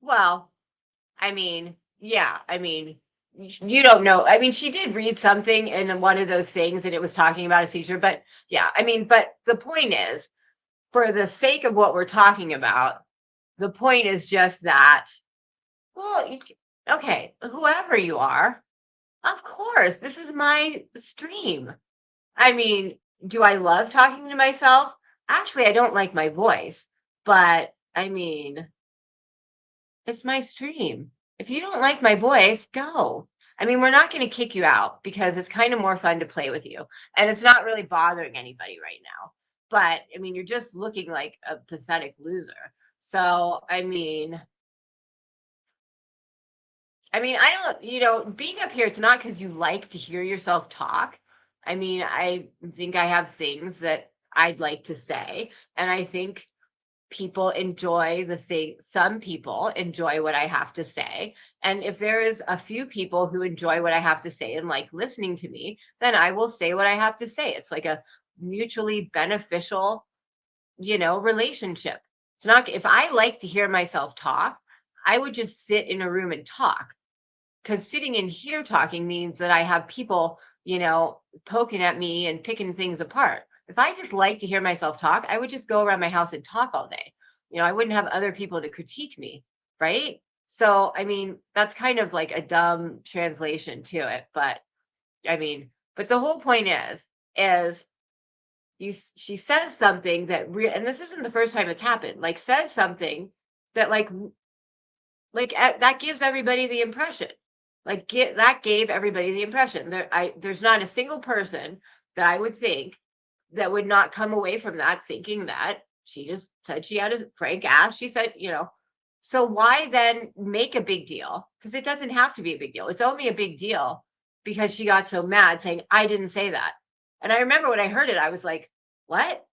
well, I mean, yeah, I mean, you don't know. I mean, she did read something in one of those things and it was talking about a seizure, but yeah, I mean, but the point is, for the sake of what we're talking about, the point is just that, well, okay, whoever you are, of course, this is my stream. I mean, do I love talking to myself? actually, I don't like my voice, but I mean, it's my stream. If you don't like my voice, go. I mean, we're not going to kick you out because it's kind of more fun to play with you. And it's not really bothering anybody right now. But I mean, you're just looking like a pathetic loser. So, I don't, being up here, it's not because you like to hear yourself talk. I mean, I think I have things that I'd like to say. And I think people enjoy the thing. Some people enjoy what I have to say. And if there is a few people who enjoy what I have to say and like listening to me, then I will say what I have to say. It's like a mutually beneficial, relationship. It's not, if I like to hear myself talk, I would just sit in a room and talk, because sitting in here talking means that I have people, poking at me and picking things apart. If I just like to hear myself talk, I would just go around my house and talk all day. I wouldn't have other people to critique me, right? So, I mean, that's kind of like a dumb translation to it, but but the whole point is she says something that and this isn't the first time it's happened, like says something that that gives everybody the impression. That gave everybody the impression. There's not a single person that I would think that would not come away from that thinking that she just said she had a frank ass. She said, so why then make a big deal? Because it doesn't have to be a big deal. It's only a big deal because she got so mad saying, I didn't say that. And I remember when I heard it, I was like, what?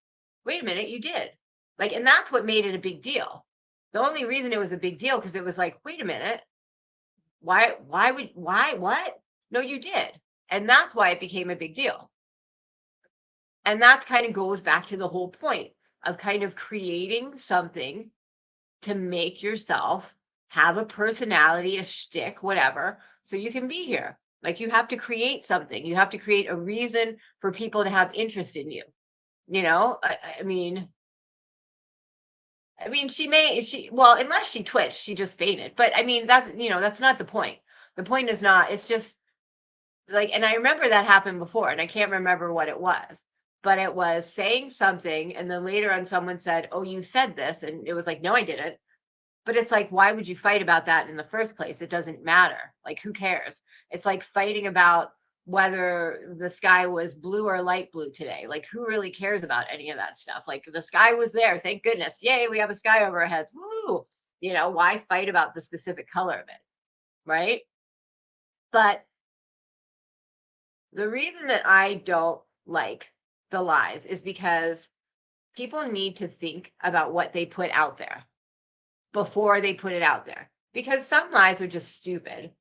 Wait a minute, you did. And that's what made it a big deal. The only reason it was a big deal because it was like, wait a minute, why, what? No, you did. And that's why it became a big deal. And that kind of goes back to the whole point of kind of creating something to make yourself have a personality, a shtick, whatever, so you can be here. Like, you have to create something. You have to create a reason for people to have interest in you. Well, unless she twitched, she just fainted. But I mean, that's not the point. The point is not, it's just like, and I remember that happened before, and I can't remember what it was, but it was saying something. And then later on, someone said, oh, you said this. And it was like, no, I didn't. But it's like, why would you fight about that in the first place? It doesn't matter. Like, who cares? It's like fighting about whether the sky was blue or light blue today. Like, who really cares about any of that stuff? Like, the sky was there. Thank goodness. Yay, we have a sky over our heads. Woo! Why fight about the specific color of it? Right? But the reason that I don't like the lies is because people need to think about what they put out there before they put it out there. Because some lies are just stupid.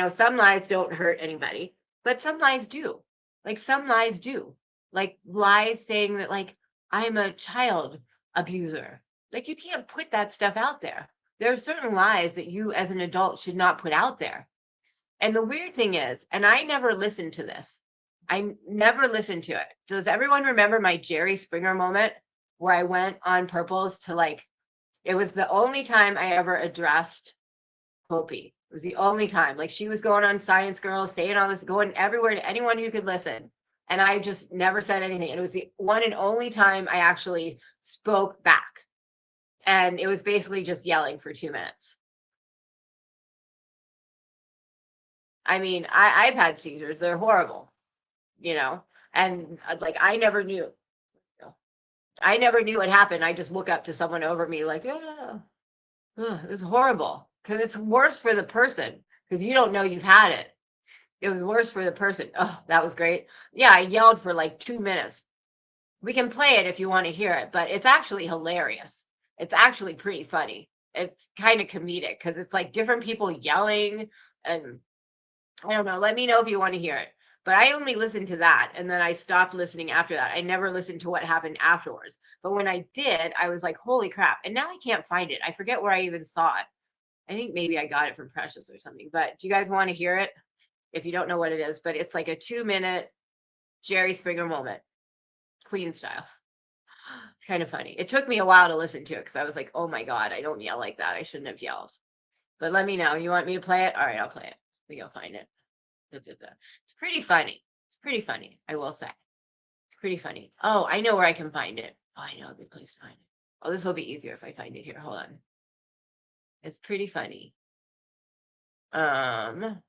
Some lies don't hurt anybody, but some lies do. Like, some lies do. Like, lies saying that, like, I'm a child abuser. Like, you can't put that stuff out there. There are certain lies that you as an adult should not put out there. And the weird thing is, and I never listened to this. I never listened to it. Does everyone remember my Jerry Springer moment where I went on purpose to, like, it was the only time I ever addressed Hopi. It was the only time. Like, she was going on Science Girl, saying all this, going everywhere to anyone who could listen. And I just never said anything. And it was the one and only time I actually spoke back. And it was basically just yelling for 2 minutes. I mean, I've had seizures. They're horrible, and like, I never knew. I never knew what happened. I just look up to someone over me like, yeah, it was horrible, because it's worse for the person because you don't know you've had it. It was worse for the person. Oh, that was great. Yeah, I yelled for like 2 minutes. We can play it if you want to hear it, but it's actually hilarious. It's actually pretty funny. It's kind of comedic because it's like different people yelling, and I don't know. Let me know if you want to hear it. But I only listened to that, and then I stopped listening after that. I never listened to what happened afterwards. But when I did, I was like, holy crap. And now I can't find it. I forget where I even saw it. I think maybe I got it from Precious or something. But do you guys want to hear it? If you don't know what it is, but it's like a 2-minute Jerry Springer moment, Queen style. It's kind of funny. It took me a while to listen to it because I was like, oh my God, I don't yell like that. I shouldn't have yelled. But let me know. You want me to play it? All right, I'll play it. We go find it. It's pretty funny. It's pretty funny, I will say. It's pretty funny. Oh, I know where I can find it. Oh, I know a good place to find it. Oh, this will be easier if I find it here. Hold on. It's pretty funny. And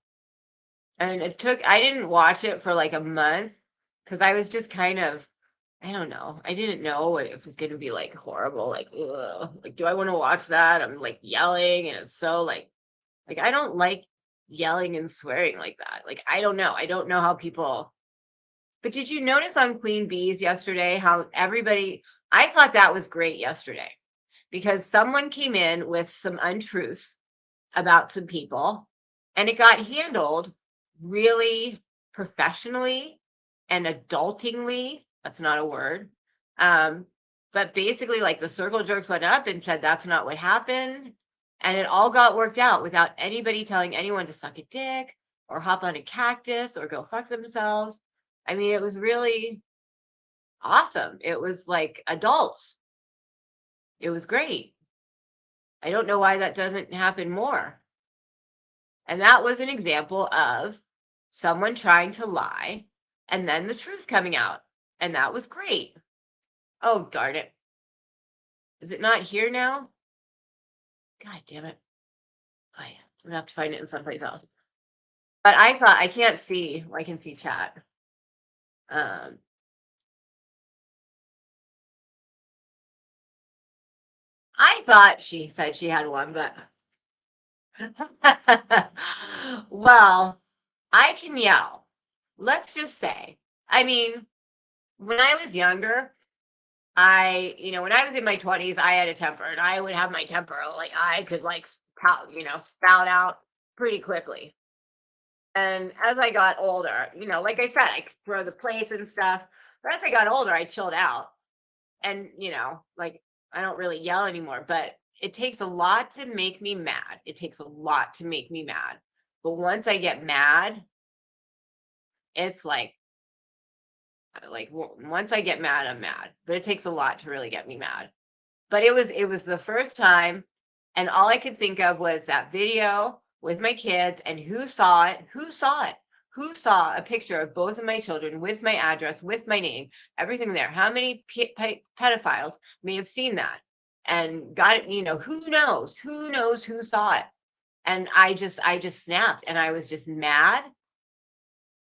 I didn't watch it for like a month because I was just kind of, I don't know. I didn't know what it was going to be like horrible. Like, ugh, like, do I want to watch that? I'm like yelling and it's so like I don't like yelling and swearing like that. Like, I don't know. I don't know how people, but did you notice on Queen Bees yesterday how everybody, I thought that was great yesterday because someone came in with some untruths about some people and it got handled really professionally and adultingly. That's not a word. But basically, like the circle jerks went up and said that's not what happened. And it all got worked out without anybody telling anyone to suck a dick or hop on a cactus or go fuck themselves. I mean, it was really awesome. It was like adults. It was great. I don't know why that doesn't happen more. And that was an example of someone trying to lie and then the truth coming out. And that was great. Oh, darn it. Is it not here now? God damn it. Oh, yeah. I'm going to have to find it in someplace else. But I thought I can't see. I can see chat. I thought she said she had one, but well, I can yell. Let's just say. I mean, when I was younger, when I was in my 20s, I had a temper and I would have my temper. Like I could spout out pretty quickly. And as I got older, like I said, I could throw the plates and stuff. But as I got older, I chilled out. And, like I don't really yell anymore, but it takes a lot to make me mad. It takes a lot to make me mad. But once I get mad, it's like once I get mad, I'm mad. But it takes a lot to really get me mad. But it was the first time, and all I could think of was that video with my kids and who saw it, who saw a picture of both of my children with my address, with my name, everything there. How many pedophiles may have seen that and got it? Who knows who saw it? And I just snapped and I was just mad.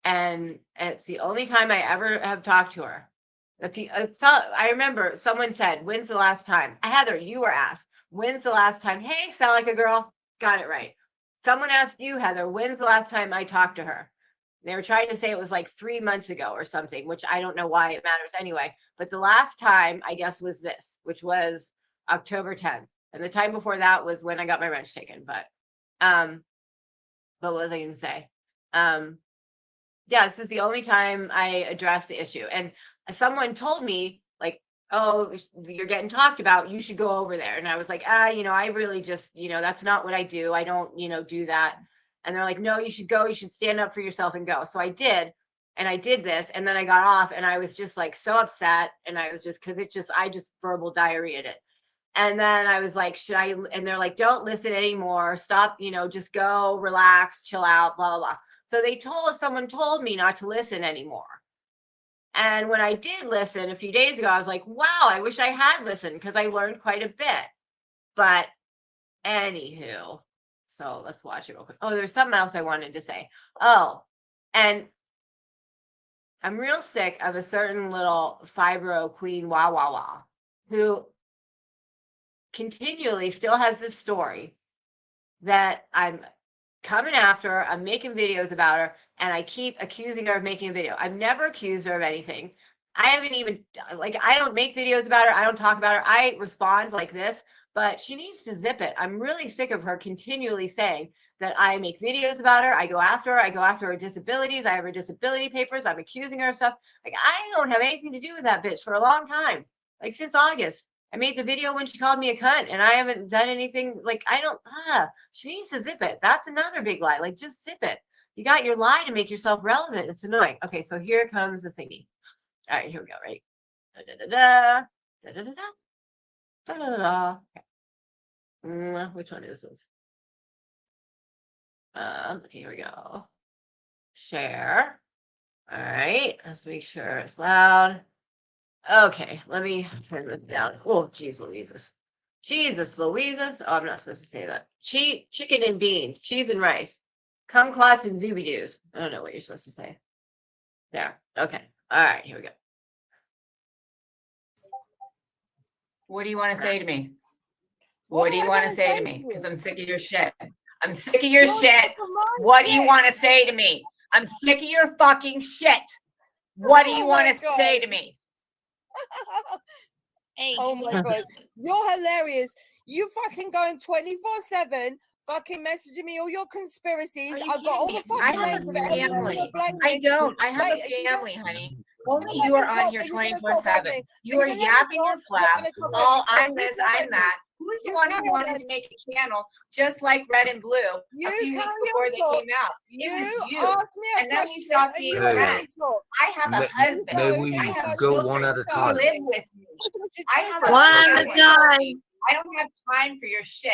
And it's the only time I ever have talked to her. I remember someone said, when's the last time? Heather, you were asked, when's the last time? Hey, sound like a girl. Got it right. Someone asked you, Heather, when's the last time I talked to her? They were trying to say it was like 3 months ago or something, which I don't know why it matters anyway. But the last time, I guess, was this, which was October 10th. And the time before that was when I got my wrench taken. But what was I going to say? Yeah, this is the only time I address the issue. And someone told me, like, oh, you're getting talked about. You should go over there. And I was like, I really just, that's not what I do. I don't, do that. And they're like, no, you should go. You should stand up for yourself and go. So I did. And I did this. And then I got off and I was just like so upset. And I was just, I just verbal diarrheaed it. And then I was like, should I? And they're like, don't listen anymore. Stop, just go, relax, chill out, blah, blah, blah. So someone told me not to listen anymore. And when I did listen a few days ago, I was like, wow, I wish I had listened because I learned quite a bit. But anywho, so let's watch it real quick. Oh, there's something else I wanted to say. Oh, and I'm real sick of a certain little fibro queen, who continually still has this story that I'm coming after her. I'm making videos about her, and I keep accusing her of making a video. I've never accused her of anything. I haven't even, I don't make videos about her. I don't talk about her. I respond like this, but she needs to zip it. I'm really sick of her continually saying that I make videos about her. I go after her. I go after her disabilities. I have her disability papers. I'm accusing her of stuff. Like, I don't have anything to do with that bitch for a long time. Like, since August. I made the video when she called me a cunt and I haven't done anything. Like, she needs to zip it. That's another big lie. Like, just zip it. You got your lie to make yourself relevant. It's annoying. Okay, so here comes the thingy. All right, here we go. Right. Which one is this? Okay, here we go. Share. All right, let's make sure it's loud. Okay, let me turn this down. Oh, jeez Louises. Jesus Louises. Oh, I'm not supposed to say that. Chicken and beans, cheese and rice, kumquats and zooby-doos. I don't know what you're supposed to say. There. Okay. All right, here we go. What do you want to say to me? What do you want to say to me? Because I'm sick of your shit. I'm sick of your shit. What do you want to say to me? I'm sick of your fucking shit. What do you want to say to me? Hey, Oh my God. You're hilarious. You fucking going 24/7, fucking messaging me all your conspiracies. Are you I've got all kidding the me? I fucking have a names of everyone family. you're blaming. I don't. I have a Wait, you family, don't- honey. Only you are on here 24/7. You are yapping your flap. Oh, I'm this, I'm that. Who's the one who wanted to make a channel just like Red and Blue a few weeks before they came out? It was you. asked me a And then we question stopped and being you Hey. friends. I have a husband. May we I have go children one at a who time? live with me. I have a One at a family. time. I don't have time for your shit.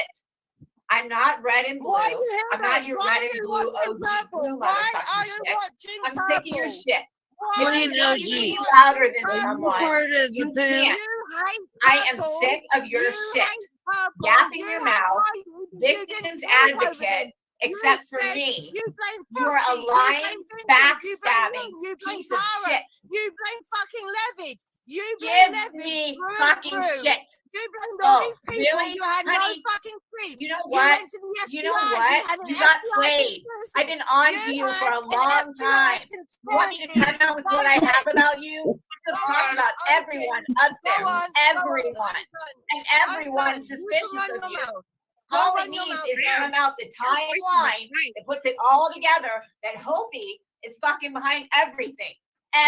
I'm not Red and Blue. Why you I'm not your Why Red are and you Blue watching OG Purple? Blue Why motherfucking are you shit. watching I'm sick of your Purple? shit. Why If you are need to you be watching louder than Purple? someone, Part of the you poop. can't. You hate I am Purple. sick of your You shit. hate Purple. Yapping You your have mouth, lied. You didn't victim's sleep over advocate, them. except for said- me. You blame You're a Frosty. lying, You blame Vincent. You blame backstabbing him. You blame piece of Tara. shit. You blame fucking Levitt. You blame Give Levitt. me through and fucking through. shit. You blamed all Oh, these people. really? You had Honey, no fucking sleep. You know You what? went to the FBI. You know what? had an You got FBI played. conspiracy. I've been on to you for a had an long FBI time. You want me to conspiracy. come out with what I have about you? I'm Go talking on, about okay. everyone up there. Go on, Everyone. Go on, I'm done. And I'm everyone done. You suspicious can run of your you. mouth. All Go it run your needs mouth. is to come out the timeline that puts it all together that Hopi is fucking behind everything.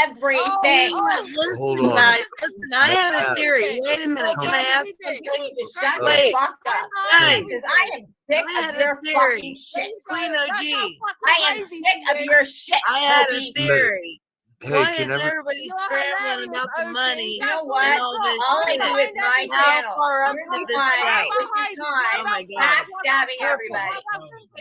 Everything. Hold Listen, on. guys. Listen, I have a Matt. theory. Wait a minute. Can I ask? You need to shut the Wait. fuck up. Hey. Because I am sick I had of a your theory. fucking shit. Queen OG. I am sick of your shit. I had a Hopi. theory. Hey, Why can is every everybody You're scrambling hilarious, about the OG. money? You know That's what? what all it's this got. All I shit? do is my How channel. far up You're did the this one go? wasting time Oh my God. backstabbing everybody.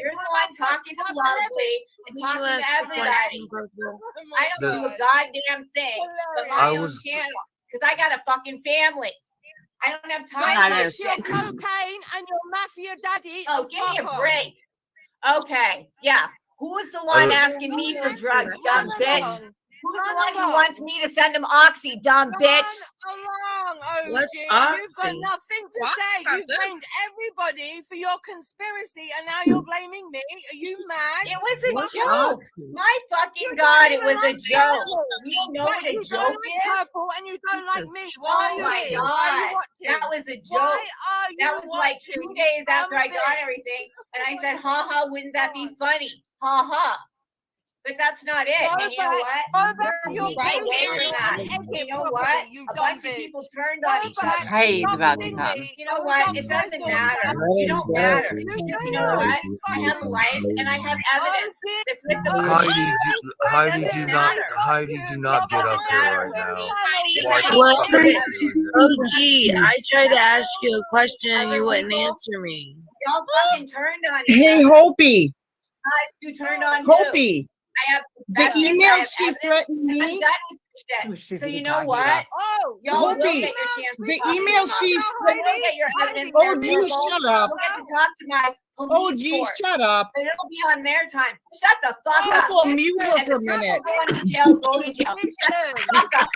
You're the one talking to Lovely and Can you talking ask to the everybody. question, Purple? I don't do a goddamn thing but my I own was- channel because I got a fucking family. I don't have time God, for I this Your shit. cocaine and your mafia daddy. Oh, and give me fuck a off. break. Okay, yeah. Who's the one asking me for drugs, dumb bitch? Who's the one who wants me to send him oxy, dumb bitch? Run along, OG. What's You've got oxy? nothing to What? say. You blamed everybody for your conspiracy, and now you're blaming me. Are you mad? It was a What's joke. oxy? My fucking You God, don't it even was a like joke. Purple. You know But what a you joke don't like is? Purple, and you don't like me. Why Oh are you my here? Why are you God. watching? That was a Why joke. are you That was like watching? 2 days after I got Dumb everything. And I said, ha ha, wouldn't that be funny? Ha ha. But that's not it. Go And you know back- what? Go back to You're your right boat away and from your that. edit You know properly, what? you A dumb bunch of bitch. people turned Go on each back other. to Heidi's about to doxing come. me. You know Go what? dox It my doesn't daughter. matter. You don't matter. You know what? I have a life and I have evidence. It's with the Heidi, do not get up here right now. Watch Well, yourself. OG, I tried to ask you a question and you wouldn't answer me. Y'all fucking turned on each Hey, other. Hopi, You turned on who? Hopi, I have the that's it. I email have she evidence. threatened I'm me, done with this shit. So you know what? Oh, Y'all will Hopi, get your chance to the talk to email me. she You'll sent. get your evidence. Oh, there, geez, Purple. shut up. You'll get to talk to my Oh, police geez, force. shut up. But it'll be on their time. Shut the fuck Purple, up. mute her And for a the minute. people going to jail, go to jail. Shut the fuck up.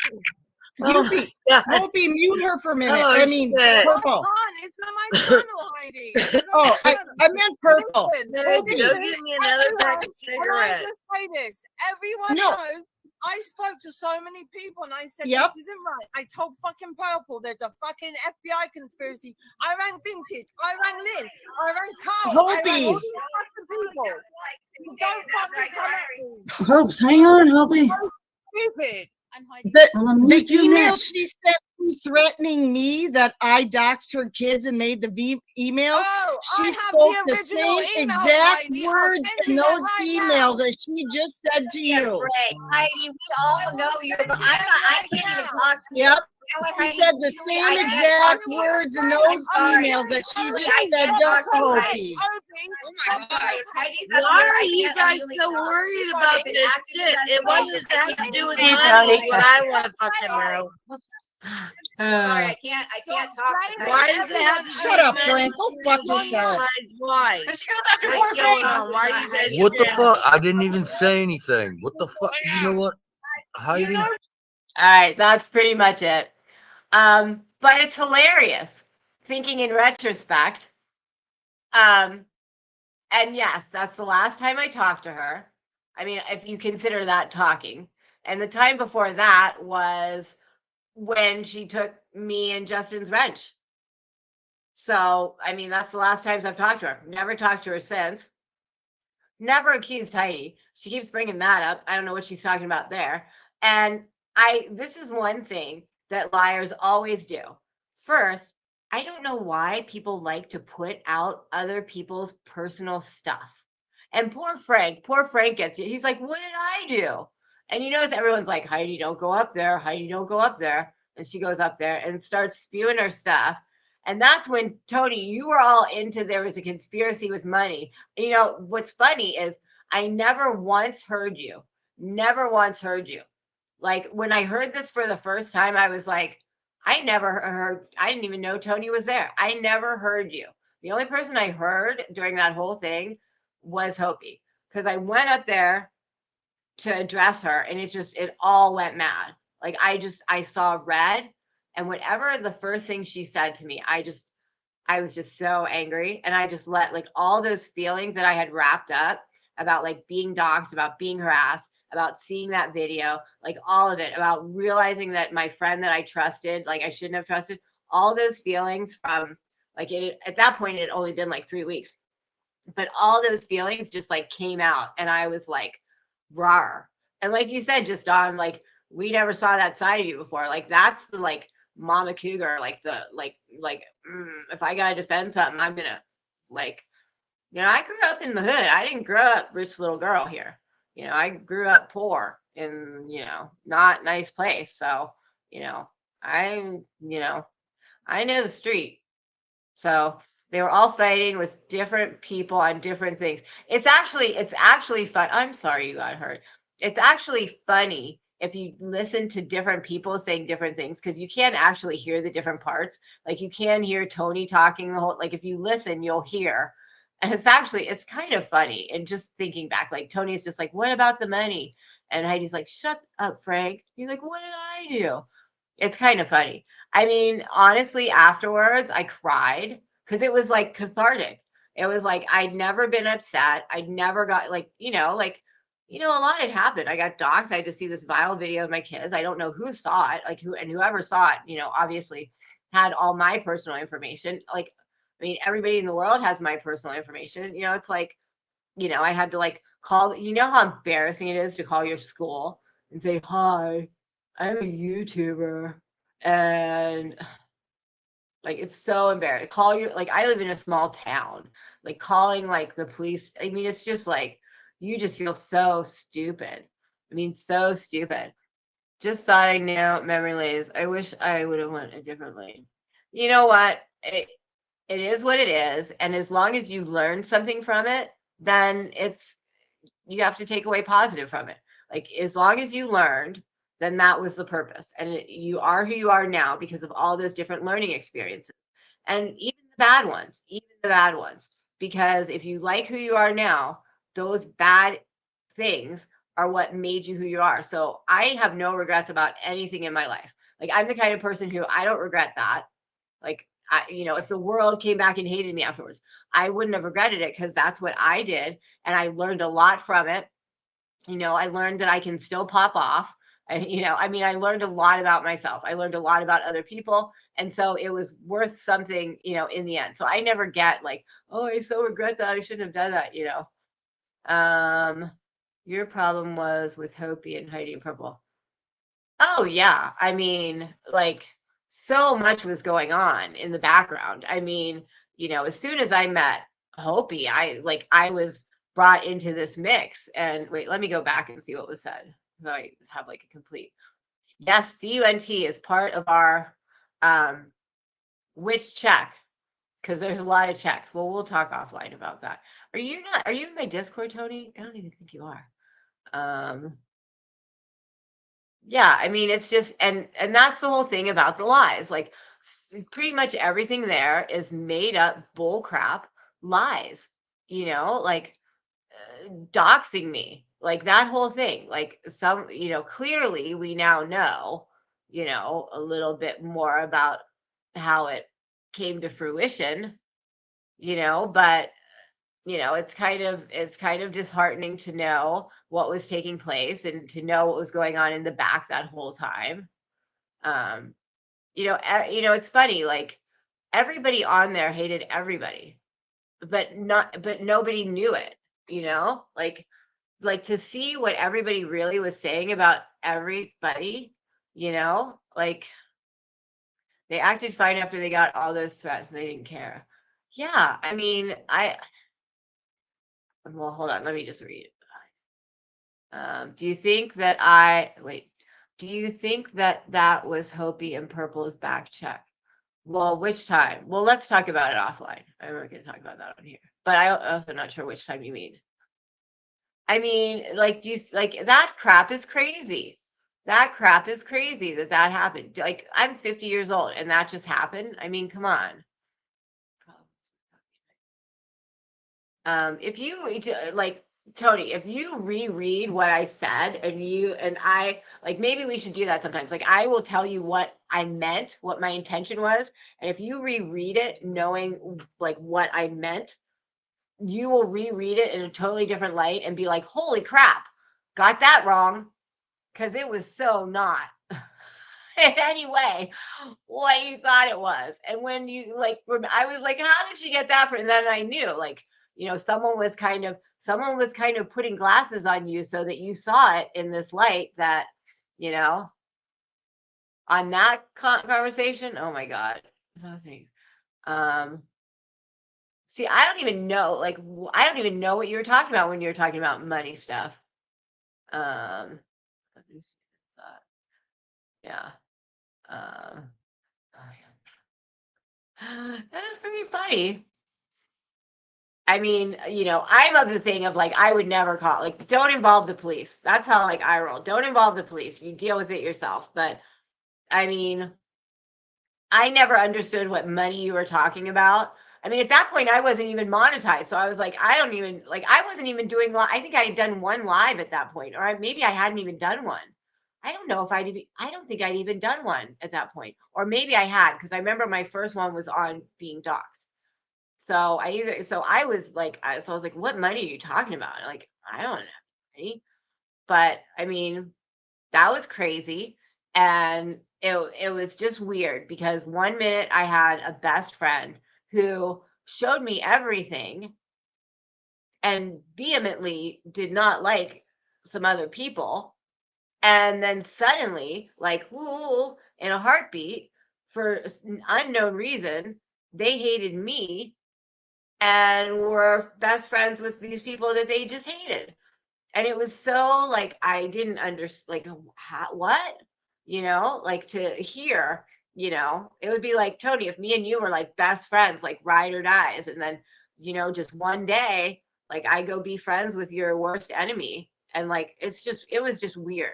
Hopi, God. Hopi, mute her for a minute. Oh, I mean, shit. Purple. It's not my channel, Heidi. It's not Oh, my I channel. meant Purple. Listen, Go listen, get me another pack of and I cigarettes. just say this. Everyone No. knows I spoke to so many people and I said, Yep. this isn't right. I told fucking Purple there's a fucking FBI conspiracy. I rang Vintage. I rang Lynn. I rang Carl. I rang Hopi. all these fucking people. You don't fucking come at me. Hopes, hang on, Hopey. Stupid. And Heidi. The email she sent me threatening me that I doxed her kids and made the emails. Oh, I She have spoke the original same email, exact Heidi. I'll words send in you those that right emails now. that she just said to Yeah, you. Ray, Heidi, we all know you're. I can't even talk to you. Yep. You know what, She Heidi? said the I same can't exact talk to you. words in I'm those sorry. emails that she just I said can't to talk to you. Hopi. I'm sorry. If Heidi's up Why here, are I you can't guys legally so talk. worried Because about if it this actually shit? does What something, does I that have to can't do with legally money? talk. Is what I want to fucking know. Sorry, I can't talk. tonight. Why does it have to Shut up, Frank. Go fuck yourself. Why? And she goes after What's poor going Frank. on? Why are you guys? What the fuck? I didn't even say anything. What the fuck? You know what? Heidi, All right, that's pretty much it. But it's hilarious thinking in retrospect. And yes, that's the last time I talked to her. I mean, if you consider that talking. And the time before that was when she took me and Justin's wrench. So, I mean, that's the last times I've talked to her. Never talked to her since. Never accused Heidi. She keeps bringing that up. I don't know what she's talking about there. And this is one thing that liars always do. First, I don't know why people like to put out other people's personal stuff. And poor Frank gets it. He's like, what did I do? And you notice everyone's like, Heidi, don't go up there. Heidi, don't go up there. And she goes up there and starts spewing her stuff. And that's when, Tony, you were all into there was a conspiracy with money. You know, what's funny is I never once heard you. Never once heard you. Like when I heard this for the first time, I was like, I didn't even know Tony was there. I never heard you. The only person I heard during that whole thing was Hopi. Because I went up there to address her and it all went mad. Like I saw red, and whatever the first thing she said to me, I was just so angry, and I just let like all those feelings that I had wrapped up about like being doxxed, about being harassed, about seeing that video, like all of it, about realizing that my friend that I trusted, like I shouldn't have trusted, all those feelings from like it at that point it had only been like 3 weeks. But all those feelings just like came out, and I was like, rawr. And like you said, just on like we never saw that side of you before. Like that's the like mama cougar, like the if I gotta defend something, I'm gonna like, you know, I grew up in the hood. I didn't grow up rich little girl here. You know, I grew up poor in, you know, not nice place. So, you know, I know the street. So they were all fighting with different people on different things. It's actually fun. I'm sorry you got hurt. It's actually funny if you listen to different people saying different things, because you can't actually hear the different parts. Like you can hear Tony talking the whole, like if you listen, you'll hear. And it's kind of funny. And just thinking back, like Tony's just like, what about the money? And Heidi's like, shut up, Frank. He's like, what did I do? It's kind of funny. I mean, honestly, afterwards, I cried because it was like cathartic. It was like I'd never been upset. I'd never got like, a lot had happened. I got doxxed. I had to see this vile video of my kids. I don't know who saw it, like whoever saw it, obviously had all my personal information. Like, I mean, everybody in the world has my personal information. It's like, I had to like call, how embarrassing it is to call your school and say, hi, I'm a YouTuber, and like it's so embarrassing. Call you, like I live in a small town. Like calling like the police. I mean, it's just like you just feel so stupid. I mean, so stupid. Just thought I knew memory lanes. I wish I would have went a different lane. You know what? It is what it is, and as long as you learn something from it, then you have to take away positive from it. Like as long as you learned, then that was the purpose. And you are who you are now because of all those different learning experiences. And even the bad ones. Because if you like who you are now, those bad things are what made you who you are. So I have no regrets about anything in my life. Like I'm the kind of person who I don't regret that. Like, if the world came back and hated me afterwards, I wouldn't have regretted it because that's what I did. And I learned a lot from it. I learned that I can still pop off. I learned a lot about myself. I learned a lot about other people. And so it was worth something, in the end. So I never get like, oh, I so regret that. I shouldn't have done that, Your problem was with Hopi and Heidi and Purple. Oh, yeah. I mean, like, so much was going on in the background. I mean, as soon as I met Hopi, I was brought into this mix. And wait, let me go back and see what was said. So I have like a complete. Yes, CUNT is part of our which check, because there's a lot of checks. Well, we'll talk offline about that. Are you in my Discord, Tony? I don't even think you are. yeah, I mean, it's just, and that's the whole thing about the lies. Like pretty much everything there is made up bull crap lies, you know, like doxing me, like that whole thing, like some, you know, clearly we now know, you know, a little bit more about how it came to fruition, you know, but you know, it's kind of disheartening to know what was taking place and to know what was going on in the back that whole time. Um, you know, it's funny, like everybody on there hated everybody, but nobody knew it, you know? Like to see what everybody really was saying about everybody, you know? Like they acted fine after they got all those threats and they didn't care. Yeah, I mean, well, hold on, let me just read it. Do you think that do you think that that was Hopi and Purple's back check? Well, which time? Well, let's talk about it offline. I'm not going to talk about that on here. But I also not sure which time you mean. I mean, like, do you like that crap is crazy. That crap is crazy that that happened. Like, I'm 50 years old and that just happened. I mean, come on. If you like Tony, if you reread what I said and I like maybe we should do that sometimes. Like I will tell you what I meant, what my intention was, and if you reread it knowing like what I meant, you will reread it in a totally different light and be like, "Holy crap. Got that wrong." Cuz it was so not in any way what you thought it was. And when you like, I was like, how did she get that from? And then I knew, like, you know, someone was kind of putting glasses on you so that you saw it in this light that, you know, on that conversation. Oh my God. So things. See, I don't even know, like, I don't even know what you were talking about when you were talking about money stuff. Let me see. Yeah. Oh yeah. That is pretty funny. I mean, you know, I'm of the thing of like, I would never call, like, don't involve the police. That's how like I roll. Don't involve the police. You deal with it yourself. But I mean, I never understood what money you were talking about. I mean, at that point, I wasn't even monetized. So I was like, I don't even, like, I wasn't even doing, I think I had done one live at that point, or maybe I hadn't even done one. I don't know if I don't think I'd even done one at that point. Or maybe I had, because I remember my first one was on being doxxed. So I was like, I was like, what money are you talking about? Like, I don't have money. But I mean, that was crazy. And it was just weird because one minute I had a best friend who showed me everything and vehemently did not like some other people. And then suddenly, like, ooh, in a heartbeat, for an unknown reason, they hated me and were best friends with these people that they just hated. And it was so like I didn't understand, like, what, you know, like to hear, you know, it would be like, Tony, if me and you were like best friends, like ride or dies, and then, you know, just one day, like I go be friends with your worst enemy, and like it was just weird,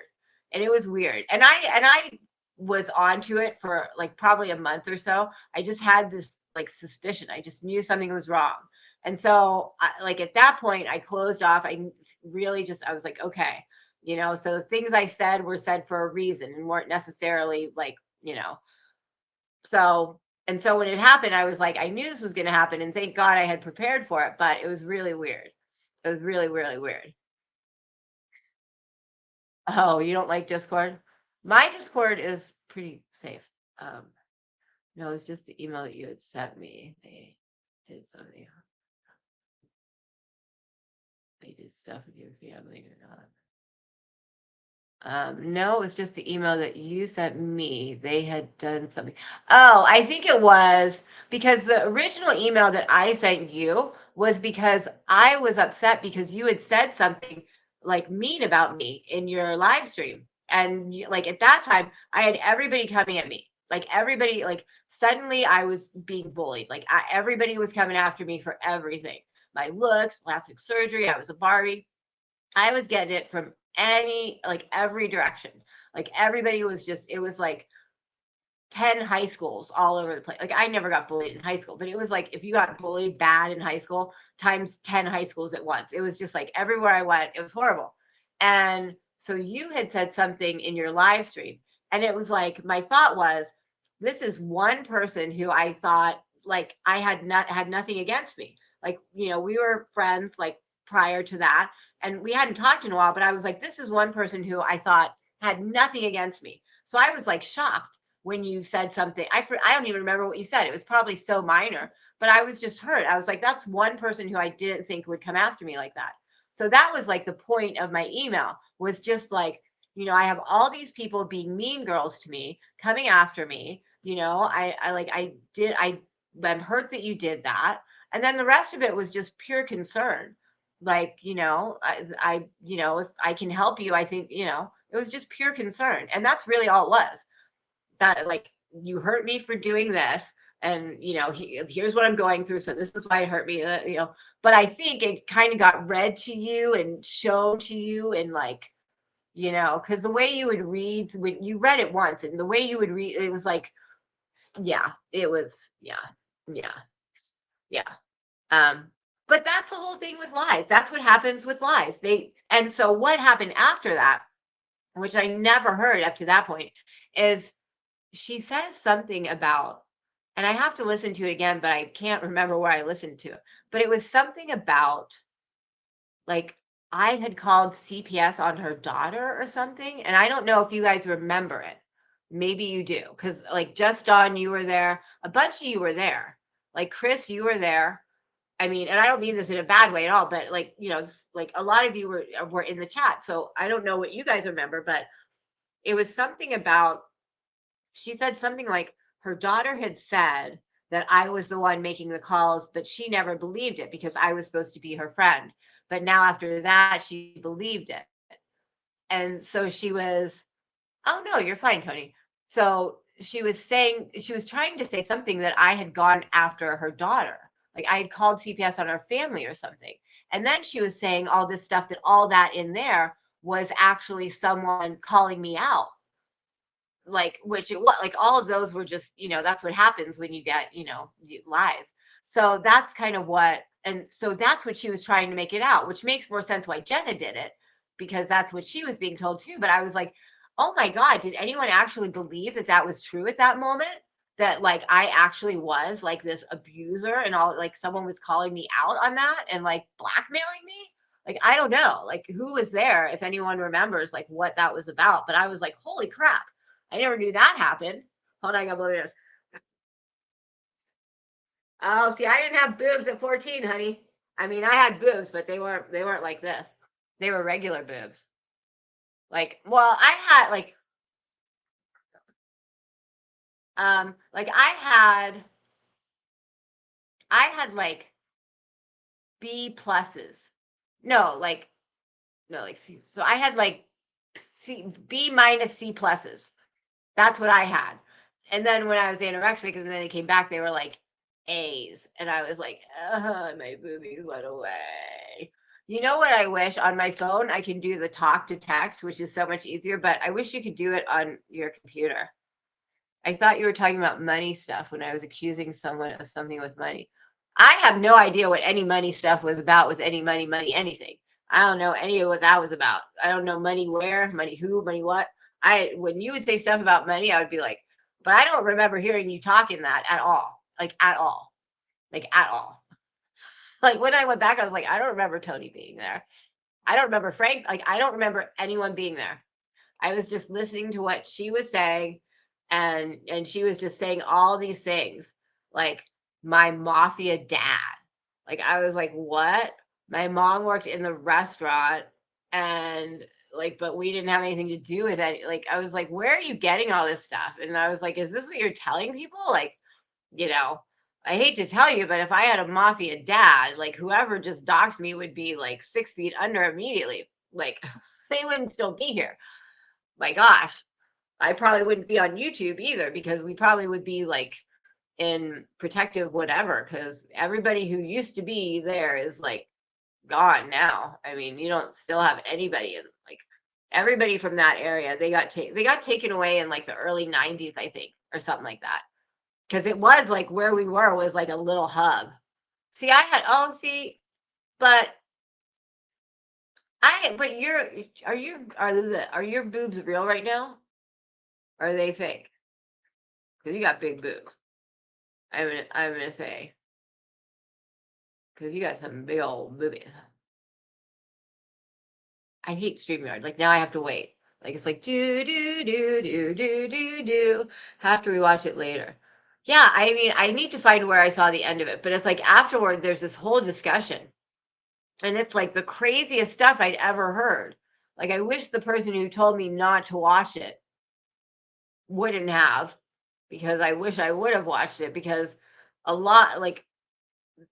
and it was weird, and I was onto it for like probably a month or so. I just had this like suspicion. I just knew something was wrong. And so, like at that point, I closed off. I really just, I was like, okay, you know, so the things I said were said for a reason and weren't necessarily like, you know, so, and so when it happened, I was like, I knew this was going to happen. And thank God I had prepared for it, but it was really weird. It was really, really weird. Oh, you don't like Discord? My Discord is pretty safe. No, it's just the email that you had sent me. They did something. They did stuff with your family or not. No, it was just the email that you sent me. They had done something. Oh, I think it was because the original email that I sent you was because I was upset because you had said something like mean about me in your live stream. And like at that time, I had everybody coming at me. Like everybody, like suddenly I was being bullied. Like everybody was coming after me for everything. My looks, plastic surgery, I was a Barbie. I was getting it from every direction. Like everybody was just, it was like 10 high schools all over the place. Like I never got bullied in high school, but it was like if you got bullied bad in high school times 10 high schools at once. It was just like everywhere I went, it was horrible. And so you had said something in your live stream, and it was like my thought was, this is one person who I thought like I had nothing against me. Like, you know, we were friends like prior to that, and we hadn't talked in a while, but I was like, this is one person who I thought had nothing against me. So I was like shocked when you said something. I don't even remember what you said. It was probably so minor, but I was just hurt. I was like, that's one person who I didn't think would come after me like that. So that was like the point of my email, was just like, you know, I have all these people being mean girls to me, coming after me. You know, I'm hurt that you did that. And then the rest of it was just pure concern. Like, you know, you know, if I can help you, I think, you know, it was just pure concern. And that's really all it was. That like, you hurt me for doing this, and you know, here's what I'm going through, so this is why it hurt me, you know. But I think it kind of got read to you and shown to you, and like, you know, because the way you would read, when you read it once, and the way you would read, it was like, yeah, it was, yeah. But that's the whole thing with lies. That's what happens with lies. And so what happened after that, which I never heard up to that point, is she says something about, and I have to listen to it again, but I can't remember where I listened to it. But it was something about, like, I had called CPS on her daughter or something. And I don't know if you guys remember it. Maybe you do. Because, like, Just Dawn, you were there. A bunch of you were there. Like, Chris, you were there. I mean, and I don't mean this in a bad way at all, but, like, you know, like, a lot of you were in the chat. So I don't know what you guys remember, but it was something about, she said something like her daughter had said that I was the one making the calls, but she never believed it because I was supposed to be her friend. But now after that, she believed it. And so she was, oh no, you're fine, Tony. So she was trying to say something that I had gone after her daughter. Like I had called CPS on her family or something. And then she was saying all this stuff, that all that in there was actually someone calling me out. Like, which it was, like, all of those were just, you know, that's what happens when you get, you know, lies. So that's kind of what, and so that's what she was trying to make it out, which makes more sense why Jenna did it, because that's what she was being told too. But I was like, oh my God, did anyone actually believe that that was true at that moment? That like I actually was like this abuser, and all, like someone was calling me out on that and like blackmailing me? Like, I don't know, like who was there, if anyone remembers like what that was about. But I was like, holy crap, I never knew that happened. Hold on, I got blow it. Oh, see, I didn't have boobs at 14, honey. I mean, I had boobs, but they weren't like this. They were regular boobs. Like, well, I had like I had like B pluses. No, like C. So I had like B minus C pluses. That's what I had. And then when I was anorexic and then they came back, they were like A's. And I was like, my boobies went away. You know what I wish? On my phone, I can do the talk to text, which is so much easier, but I wish you could do it on your computer. I thought you were talking about money stuff when I was accusing someone of something with money. I have no idea what any money stuff was about with any money, anything. I don't know any of what that was about. I don't know money where, money who, money what. When you would say stuff about money, I would be like, but I don't remember hearing you talking that at all. Like at all. Like at all. Like when I went back, I was like, I don't remember Tony being there. I don't remember Frank. Like I don't remember anyone being there. I was just listening to what she was saying, and she was just saying all these things, like my mafia dad. Like I was like, what? My mom worked in the restaurant, and like, but we didn't have anything to do with it. Like I was like, where are you getting all this stuff? And I was like, is this what you're telling people? Like, you know, I hate to tell you, but if I had a mafia dad, like whoever just doxed me would be like 6 feet under immediately. Like they wouldn't still be here. My gosh, I probably wouldn't be on YouTube either, because we probably would be like in protective whatever, because everybody who used to be there is like gone now. I mean, you don't still have anybody in like Everybody from that area, they got taken away in like the early 90s, I think, or something like that. Because it was like where we were was like a little hub. See, but are your boobs real right now? Or are they fake? Because you got big boobs. I'm gonna say. Because you got some big old boobies. I hate StreamYard. Like now I have to wait. Like it's like do. Have to rewatch it later. Yeah, I mean, I need to find where I saw the end of it, but it's like afterward there's this whole discussion. And it's like the craziest stuff I'd ever heard. Like I wish the person who told me not to watch it wouldn't have, because I wish I would have watched it, because a lot, like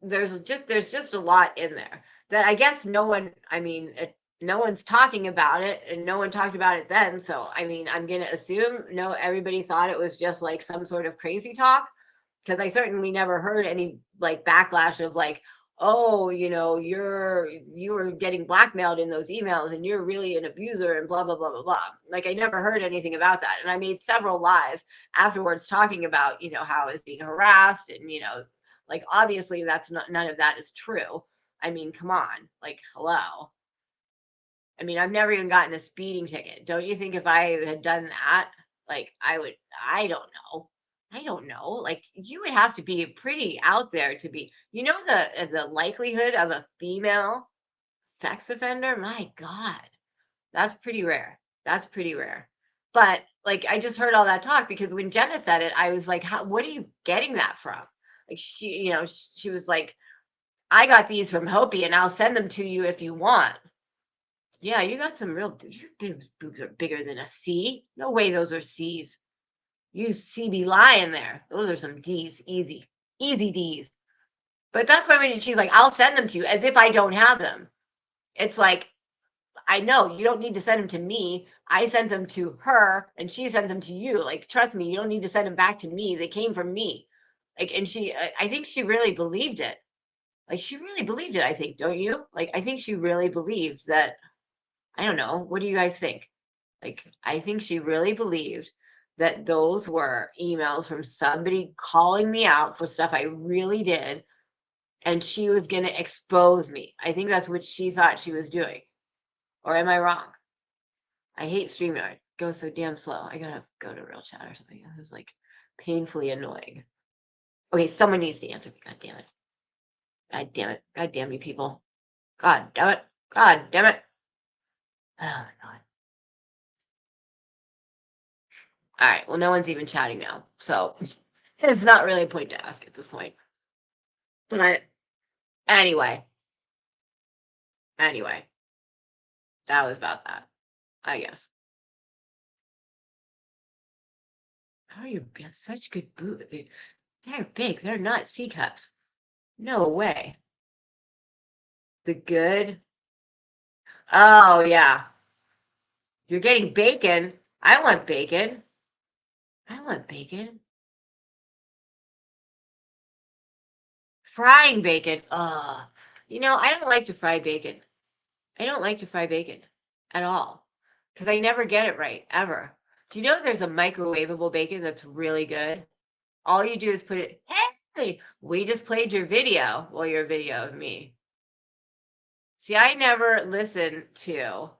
there's just a lot in there that I guess no one's talking about it, and no one talked about it then. So, I mean, I'm going to assume everybody thought it was just like some sort of crazy talk, because I certainly never heard any like backlash of like, oh, you were getting blackmailed in those emails and you're really an abuser and blah, blah, blah, blah, blah. Like I never heard anything about that. And I made several lives afterwards talking about, how I was being harassed and, like obviously none of that is true. I mean, come on, like, hello. I mean, I've never even gotten a speeding ticket. Don't you think if I had done that, like I don't know. Like you would have to be pretty out there to be, the likelihood of a female sex offender. My God, that's pretty rare. But like, I just heard all that talk because when Jenna said it, I was like, what are you getting that from? Like she was like, I got these from Hopi and I'll send them to you if you want. Yeah, you got some real, your boobs are bigger than a C. No way those are C's. You CB lying there. Those are some D's, easy D's. But that's why when she's like, I'll send them to you, as if I don't have them. It's like, I know you don't need to send them to me. I sent them to her and she sent them to you. Like, trust me, you don't need to send them back to me. They came from me. Like, and I think she really believed it. Like, she really believed it, I think, don't you? Like, I think she really believed that, I don't know. What do you guys think? Like, I think she really believed that those were emails from somebody calling me out for stuff I really did, and she was going to expose me. I think that's what she thought she was doing. Or am I wrong? I hate StreamYard. It goes so damn slow. I gotta go to real chat or something. It was like painfully annoying. Okay, someone needs to answer me. God damn it. God damn it. God damn you people. God damn it. God damn it. Oh my God. All right. Well, no one's even chatting now. So it's not really a point to ask at this point. But anyway. That was about that, I guess. How are you? You have such good boobs. They're big. They're not C cups. No way. The good. Oh, yeah. You're getting bacon. I want bacon. Frying bacon. I don't like to fry bacon. I don't like to fry bacon at all because I never get it right, ever. Do you know there's a microwavable bacon that's really good? All you do is put it, hey, we just played your video. Well, your video of me. See, I never listened to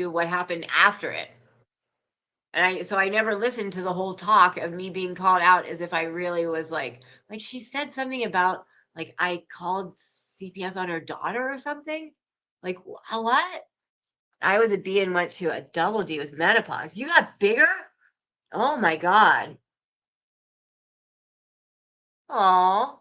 what happened after it. And I never listened to the whole talk of me being called out as if I really was like she said something about like I called CPS on her daughter or something. Like what? I was a B and went to a double D with menopause. You got bigger? Oh my God. Oh.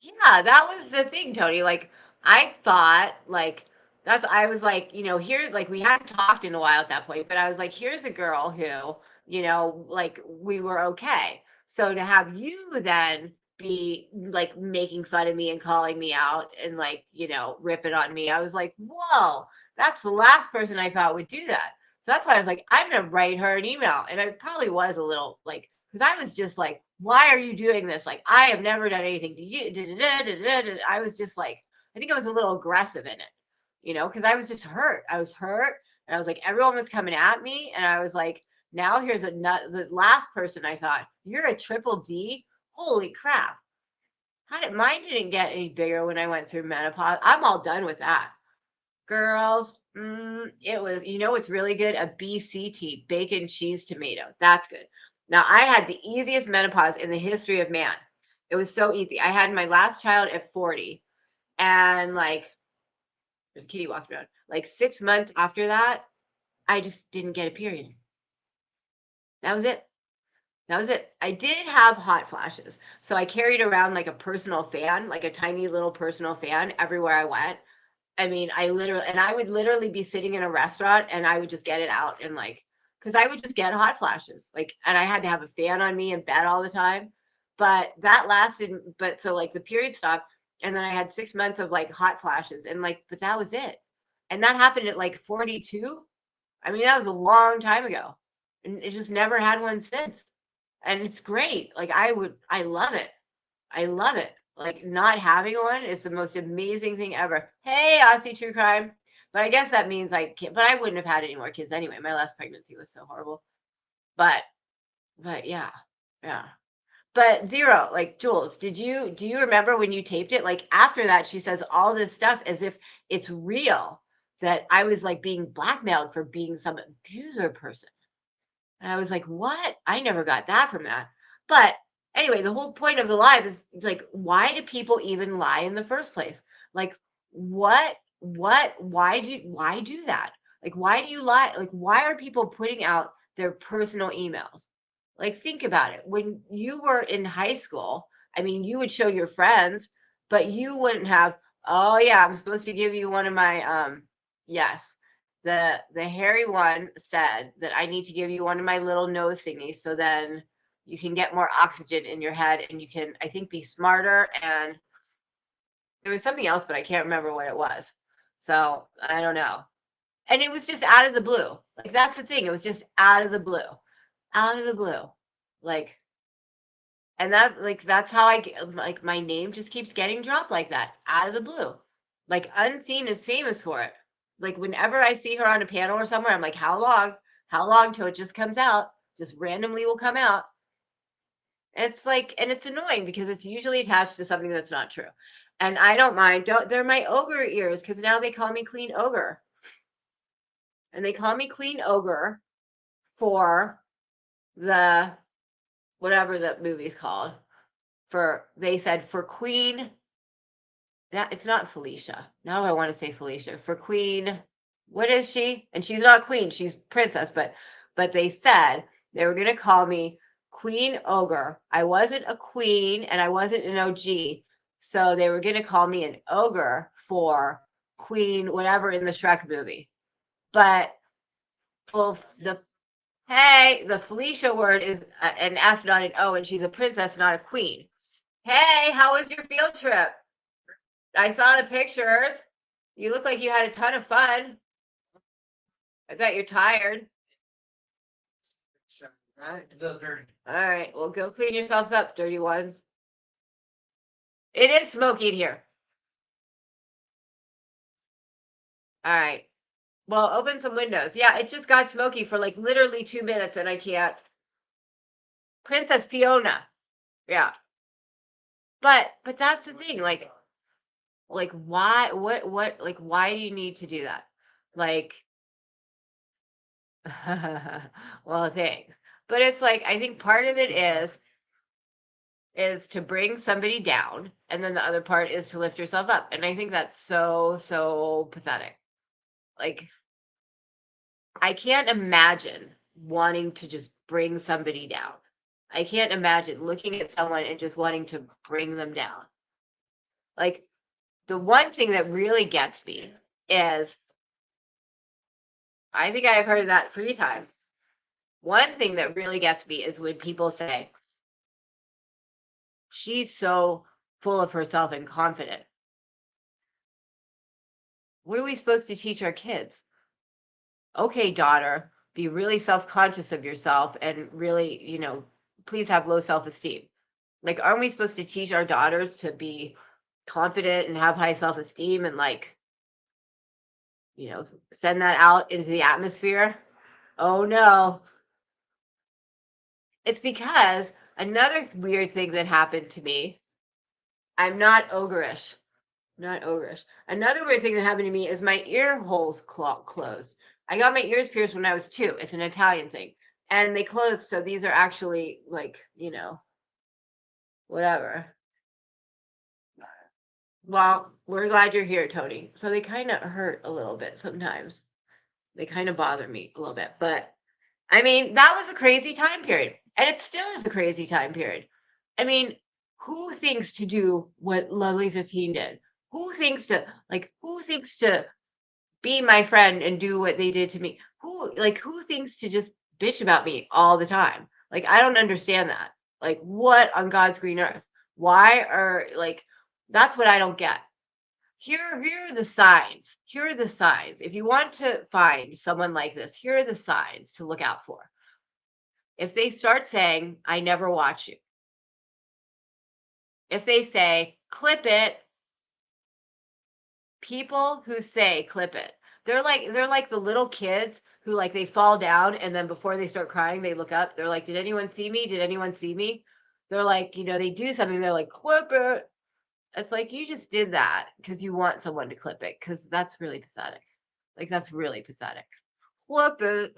Yeah, that was the thing, Tony. Like, I thought, like, I was like, here, like, we hadn't talked in a while at that point, but I was like, here's a girl who, like, we were okay. So to have you then be, like, making fun of me and calling me out and, like, ripping on me, I was like, whoa, that's the last person I thought would do that. So that's why I was like, I'm going to write her an email. And I probably was a little, like, because I was just like, why are you doing this? Like, I have never done anything to you. I was just like, I think I was a little aggressive in it, you know, because I was just hurt. I was hurt, and I was like, everyone was coming at me, and I was like, now here's the last person. I thought, you're a triple D. Holy crap! Mine didn't get any bigger when I went through menopause. I'm all done with that, girls. It was, you know, what's really good? A BCT, bacon, cheese, tomato. That's good. Now I had the easiest menopause in the history of man. It was so easy. I had my last child at 40, and like, there's a kitty walking around. Like 6 months after that, I just didn't get a period. That was it. That was it. I did have hot flashes. So I carried around like a personal fan, like a tiny little personal fan everywhere I went. I mean, I would literally be sitting in a restaurant and I would just get it out and like, because I would just get hot flashes. Like, and I had to have a fan on me in bed all the time. But that lasted, but so like the period stopped. And then I had 6 months of like hot flashes and like, but that was it. And that happened at like 42. I mean, that was a long time ago. And it just never had one since. And it's great. Like I love it. I love it. Like not having one is the most amazing thing ever. Hey, Aussie True Crime. But I guess that means I can't, but I wouldn't have had any more kids anyway. My last pregnancy was so horrible. But yeah. But Zero, like Jules, do you remember when you taped it? Like after that, she says all this stuff as if it's real, that I was like being blackmailed for being some abuser person. And I was like, what? I never got that from that. But anyway, the whole point of the live is like, why do people even lie in the first place? Like, why do that? Like, why do you lie? Like, why are people putting out their personal emails? Like, think about it. When you were in high school, I mean, you would show your friends, but you wouldn't have, oh yeah, I'm supposed to give you one of my, yes. The hairy one said that I need to give you one of my little nose thingies so then you can get more oxygen in your head and you can, I think, be smarter. And there was something else, but I can't remember what it was. So I don't know. And it was just out of the blue. Like that's the thing. It was just out of the blue. Out of the blue. Like, and that's how I get, like my name just keeps getting dropped like that. Out of the blue. Like Unseen is famous for it. Like whenever I see her on a panel or somewhere, I'm like, how long till it just comes out? Just randomly will come out. It's like, and it's annoying because it's usually attached to something that's not true. And I don't mind. They're my Ogre ears because now they call me Queen Ogre. And they call me Queen Ogre for the, whatever the movie's called. They said for Queen. It's not Felicia. Now I want to say Felicia. For Queen, what is she? And she's not queen, she's princess, but they said they were going to call me Queen Ogre. I wasn't a queen and I wasn't an OG. So they were going to call me an ogre for Queen whatever in the Shrek movie. But the Felicia word is an F, not an O, and she's a princess, not a queen. Hey, how was your field trip? I saw the pictures. You look like you had a ton of fun. I bet you're tired. Those are All right. Well, go clean yourselves up, dirty ones. It is smoky in here. All right. Well, open some windows. Yeah, it just got smoky for like literally 2 minutes and I can't. Princess Fiona. Yeah. But that's the thing. Like why, like, why do you need to do that? Like, well, thanks. But it's like, I think part of it is to bring somebody down. And then the other part is to lift yourself up. And I think that's so pathetic. Like, I can't imagine wanting to just bring somebody down. I can't imagine looking at someone and just wanting to bring them down. Like, the one thing that really gets me is, I think I've heard that 3 times. One thing that really gets me is when people say, she's so full of herself and confident. What are we supposed to teach our kids? Okay, daughter, be really self-conscious of yourself and really, please have low self-esteem. Like, aren't we supposed to teach our daughters to be confident and have high self-esteem and like, you know, send that out into the atmosphere. Oh no. It's because another weird thing that happened to me, I'm not ogreish. Not ogreish. Another weird thing that happened to me is my ear holes closed. I got my ears pierced when I was 2. It's an Italian thing. And they closed, so these are actually like, you know, whatever. Well, we're glad you're here, Tony. So they kind of hurt a little bit sometimes. They kind of bother me a little bit. But I mean, that was a crazy time period. And it still is a crazy time period. I mean, who thinks to do what Lovely 15 did? Who thinks to be my friend and do what they did to me? Who thinks to just bitch about me all the time? Like, I don't understand that. Like, what on God's green earth? Why are, like, that's what I don't get. Here are the signs. Here are the signs. If you want to find someone like this, here are the signs to look out for. If they start saying, I never watch you. If they say, clip it. People who say clip it. They're like the little kids who like they fall down and then before they start crying, they look up. They're like, did anyone see me? Did anyone see me? They're like, you know, they do something. They're like, clip it. It's like, you just did that because you want someone to clip it because that's really pathetic. Like, that's really pathetic. Clip it.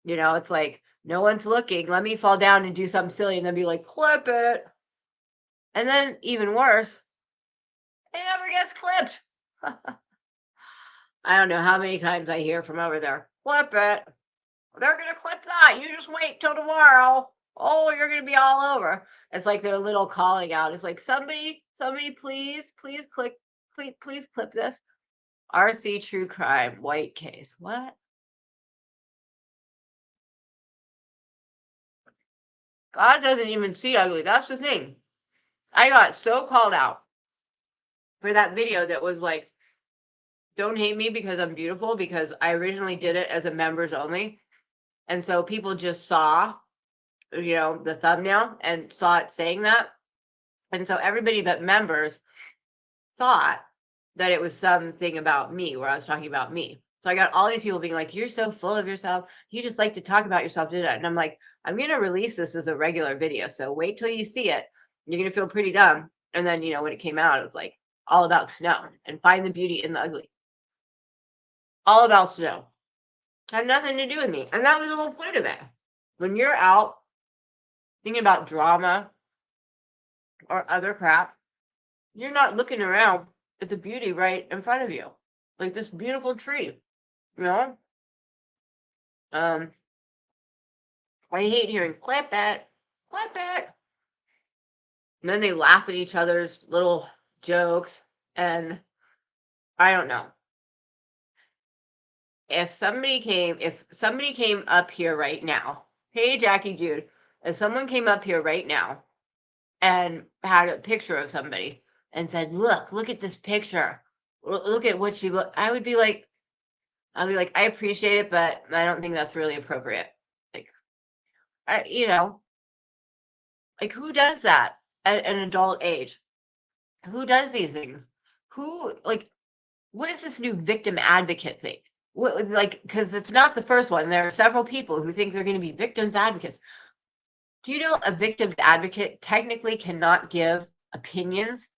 You know, it's like, no one's looking. Let me fall down and do something silly and then be like, clip it. And then even worse, it never gets clipped. I don't know how many times I hear from over there, clip it. They're going to clip that. You just wait till tomorrow. Oh, you're going to be all over. It's like their little calling out. It's like, somebody, please clip this. RC true crime, white case. What? God doesn't even see ugly. That's the thing. I got so called out for that video that was like, don't hate me because I'm beautiful, because I originally did it as a members only. And so people just saw, you know, the thumbnail and saw it saying that. And so everybody but members thought that it was something about me where I was talking about me. So I got all these people being like, you're so full of yourself. You just like to talk about yourself, did it? And I'm like, I'm going to release this as a regular video. So wait till you see it. You're going to feel pretty dumb. And then, you know, when it came out, it was like all about snow and find the beauty in the ugly. All about snow. Had nothing to do with me. And that was the whole point of it. When you're out thinking about drama or other crap, you're not looking around at the beauty right in front of you. Like this beautiful tree, you know? I hate hearing clip it. And then they laugh at each other's little jokes. And I don't know. If somebody came up here right now, hey, Jackie Jude, if someone came up here right now and had a picture of somebody and said, look at this picture. Look at what she look. I'd be like, I appreciate it, but I don't think that's really appropriate. Like, you know, like who does that at an adult age? Who does these things? Who, like, what is this new victim advocate thing? What, like, because it's not the first one. There are several people who think they're going to be victims advocates. Do you know a victim's advocate technically cannot give opinions?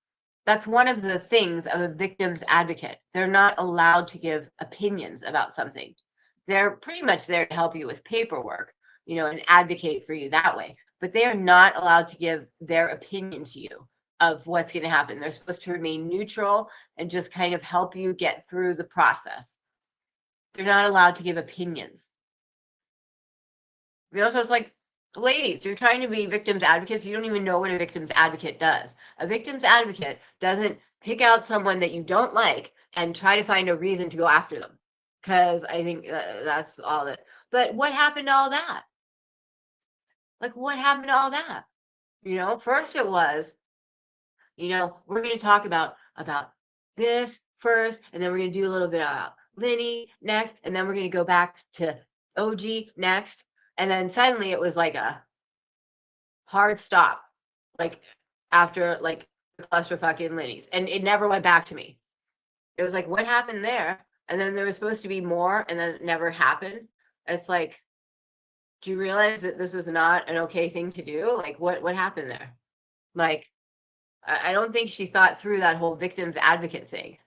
That's one of the things of a victim's advocate. They're not allowed to give opinions about something. They're pretty much there to help you with paperwork, you know, and advocate for you that way. But they are not allowed to give their opinion to you of what's going to happen. They're supposed to remain neutral and just kind of help you get through the process. They're not allowed to give opinions. You know, so it's like, ladies, you're trying to be victims advocates. You don't even know what a victim's advocate does. A victim's advocate doesn't pick out someone that you don't like and try to find a reason to go after them. Because I think that's all that. But what happened to all that? Like, what happened to all that? You know, first it was, you know, we're going to talk about this first, and then we're going to do a little bit about Lenny next, and then we're going to go back to OG next. And then suddenly it was like a hard stop. Like after like clusterfuck in Lenny's, and it never went back to me. It was like, what happened there? And then there was supposed to be more, and then it never happened. It's like, do you realize that this is not an okay thing to do? Like, what happened there? Like, I don't think she thought through that whole victim's advocate thing.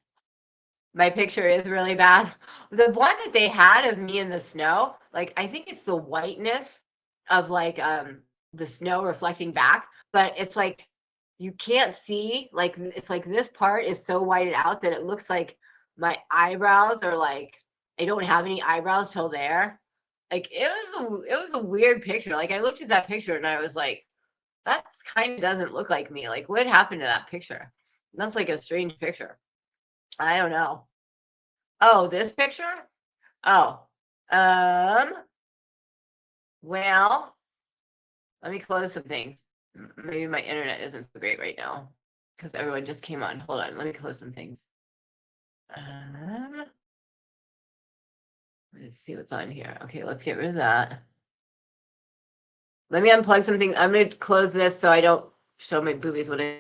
My picture is really bad. The one that they had of me in the snow, like, I think it's the whiteness of like the snow reflecting back, but it's like you can't see, like, it's like this part is so whited out that it looks like my eyebrows are like, I don't have any eyebrows till there. Like, it was a weird picture. Like, I looked at that picture and I was like, that's kind of doesn't look like me. Like, what happened to that picture? That's like a strange picture. I don't know. Oh, this picture? Oh, well, let me close some things. Maybe my internet isn't so great right now because everyone just came on. Hold on, let me close some things. Let's see what's on here. Okay, let's get rid of that. Let me unplug something. I'm going to close this so I don't show my boobies when I.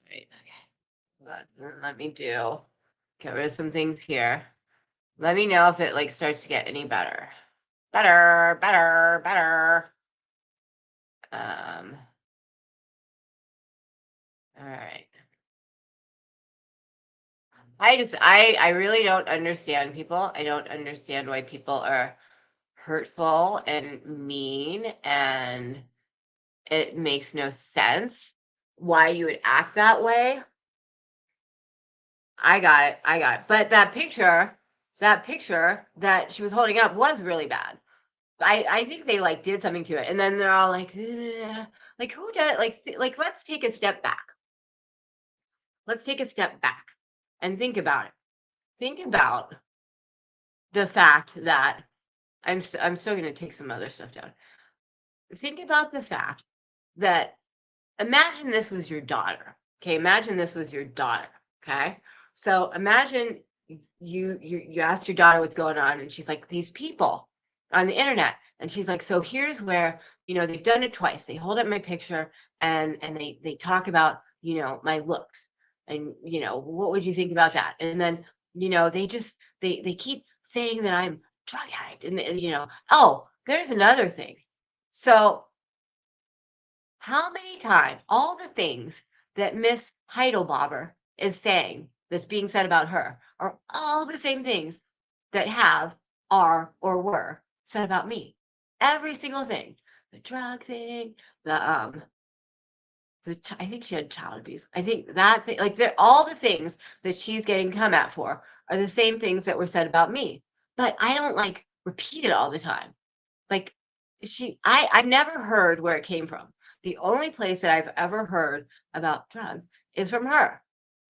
Right, okay. Let me get rid of some things here. Let me know if it like starts to get any better. Better. All right. I really don't understand people. I don't understand why people are hurtful and mean, and it makes no sense why you would act that way. I got it. But that picture that she was holding up was really bad. I think they like did something to it, and then they're all like who does like let's take a step back. Let's take a step back and think about it. Think about the fact that I'm still going to take some other stuff down. Think about the fact that imagine this was your daughter. Okay, imagine this was your daughter. Okay, so imagine you asked your daughter what's going on, and she's like, these people on the internet, and she's like, so here's where they've done it twice. They hold up my picture and they talk about my looks, and what would you think about that? And then they keep saying that I'm drug addict, and oh, there's another thing. So how many times all the things that Miss Heidelbauer is saying that's being said about her are all the same things that are or were said about me. Every single thing. The drug thing, I think she had child abuse. I think that thing, like they're all the things that she's getting come at for are the same things that were said about me. But I don't like repeat it all the time. Like I've never heard where it came from. The only place that I've ever heard about drugs is from her.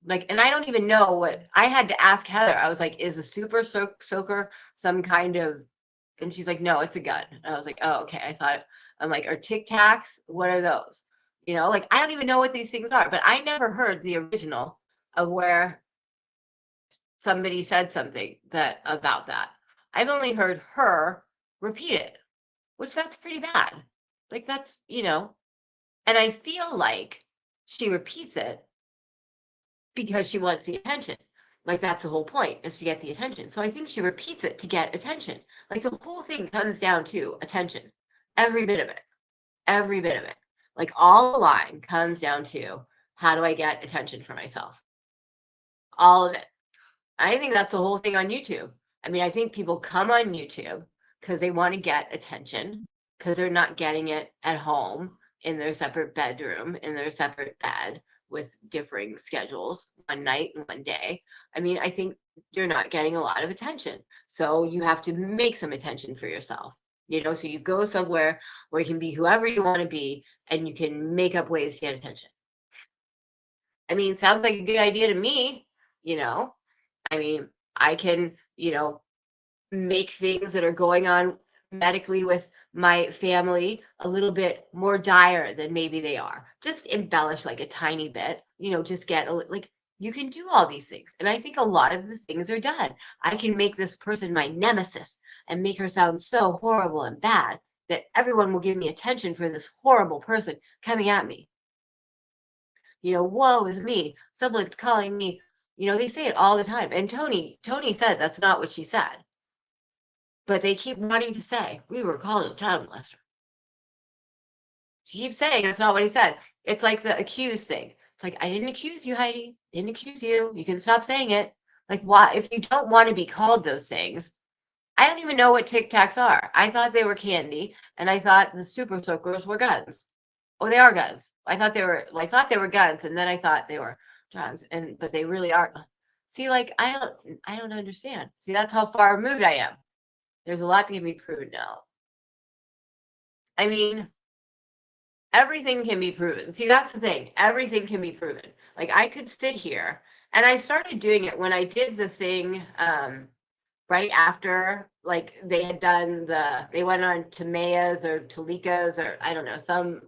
Like, and I don't even know what I had to ask Heather. I was like, is a super soaker some kind of, and she's like, no, it's a gun. And I was like, oh, okay. I'm like, are Tic Tacs? What are those? Like I don't even know what these things are, but I never heard the original of where somebody said something about that. I've only heard her repeat it, which that's pretty bad. Like that's, and I feel like she repeats it because she wants the attention. Like that's the whole point, is to get the attention. So I think she repeats it to get attention. Like the whole thing comes down to attention. Every bit of it. Every bit of it. Like all the line comes down to, how do I get attention for myself? All of it. I think that's the whole thing on YouTube. I mean, I think people come on YouTube because they want to get attention, because they're not getting it at home in their separate bedroom, in their separate bed with differing schedules, one night and one day. I mean, I think you're not getting a lot of attention. So you have to make some attention for yourself. You know, so you go somewhere where you can be whoever you want to be and you can make up ways to get attention. I mean, sounds like a good idea to me, you know. I mean, I can, you know, make things that are going on medically with my family a little bit more dire than maybe they are. Just embellish like a tiny bit, you know, just get like you can do all these things. And I think a lot of the things are done. I can make this person my nemesis and make her sound so horrible and bad that everyone will give me attention for this horrible person coming at me. You know, woe is me. Someone's calling me, you know, they say it all the time. And Tony said that's not what she said. But they keep wanting to say, we were called a child molester. She keeps saying that's not what he said. It's like the accused thing. It's like, I didn't accuse you, Heidi. Didn't accuse you. You can stop saying it. Like, why? If you don't want to be called those things, I don't even know what Tic Tacs are. I thought they were candy, and I thought the super soakers were guns. Oh, they are guns. I thought they were guns, and then I thought they were drugs, but they really are. See, like, I don't understand. See, that's how far removed I am. There's a lot that can be proven now. I mean, everything can be proven. See, that's the thing. Everything can be proven. Like, I could sit here, and I started doing it when I did the thing right after, like, they had done they went on to Maya's or Talika's or, I don't know, some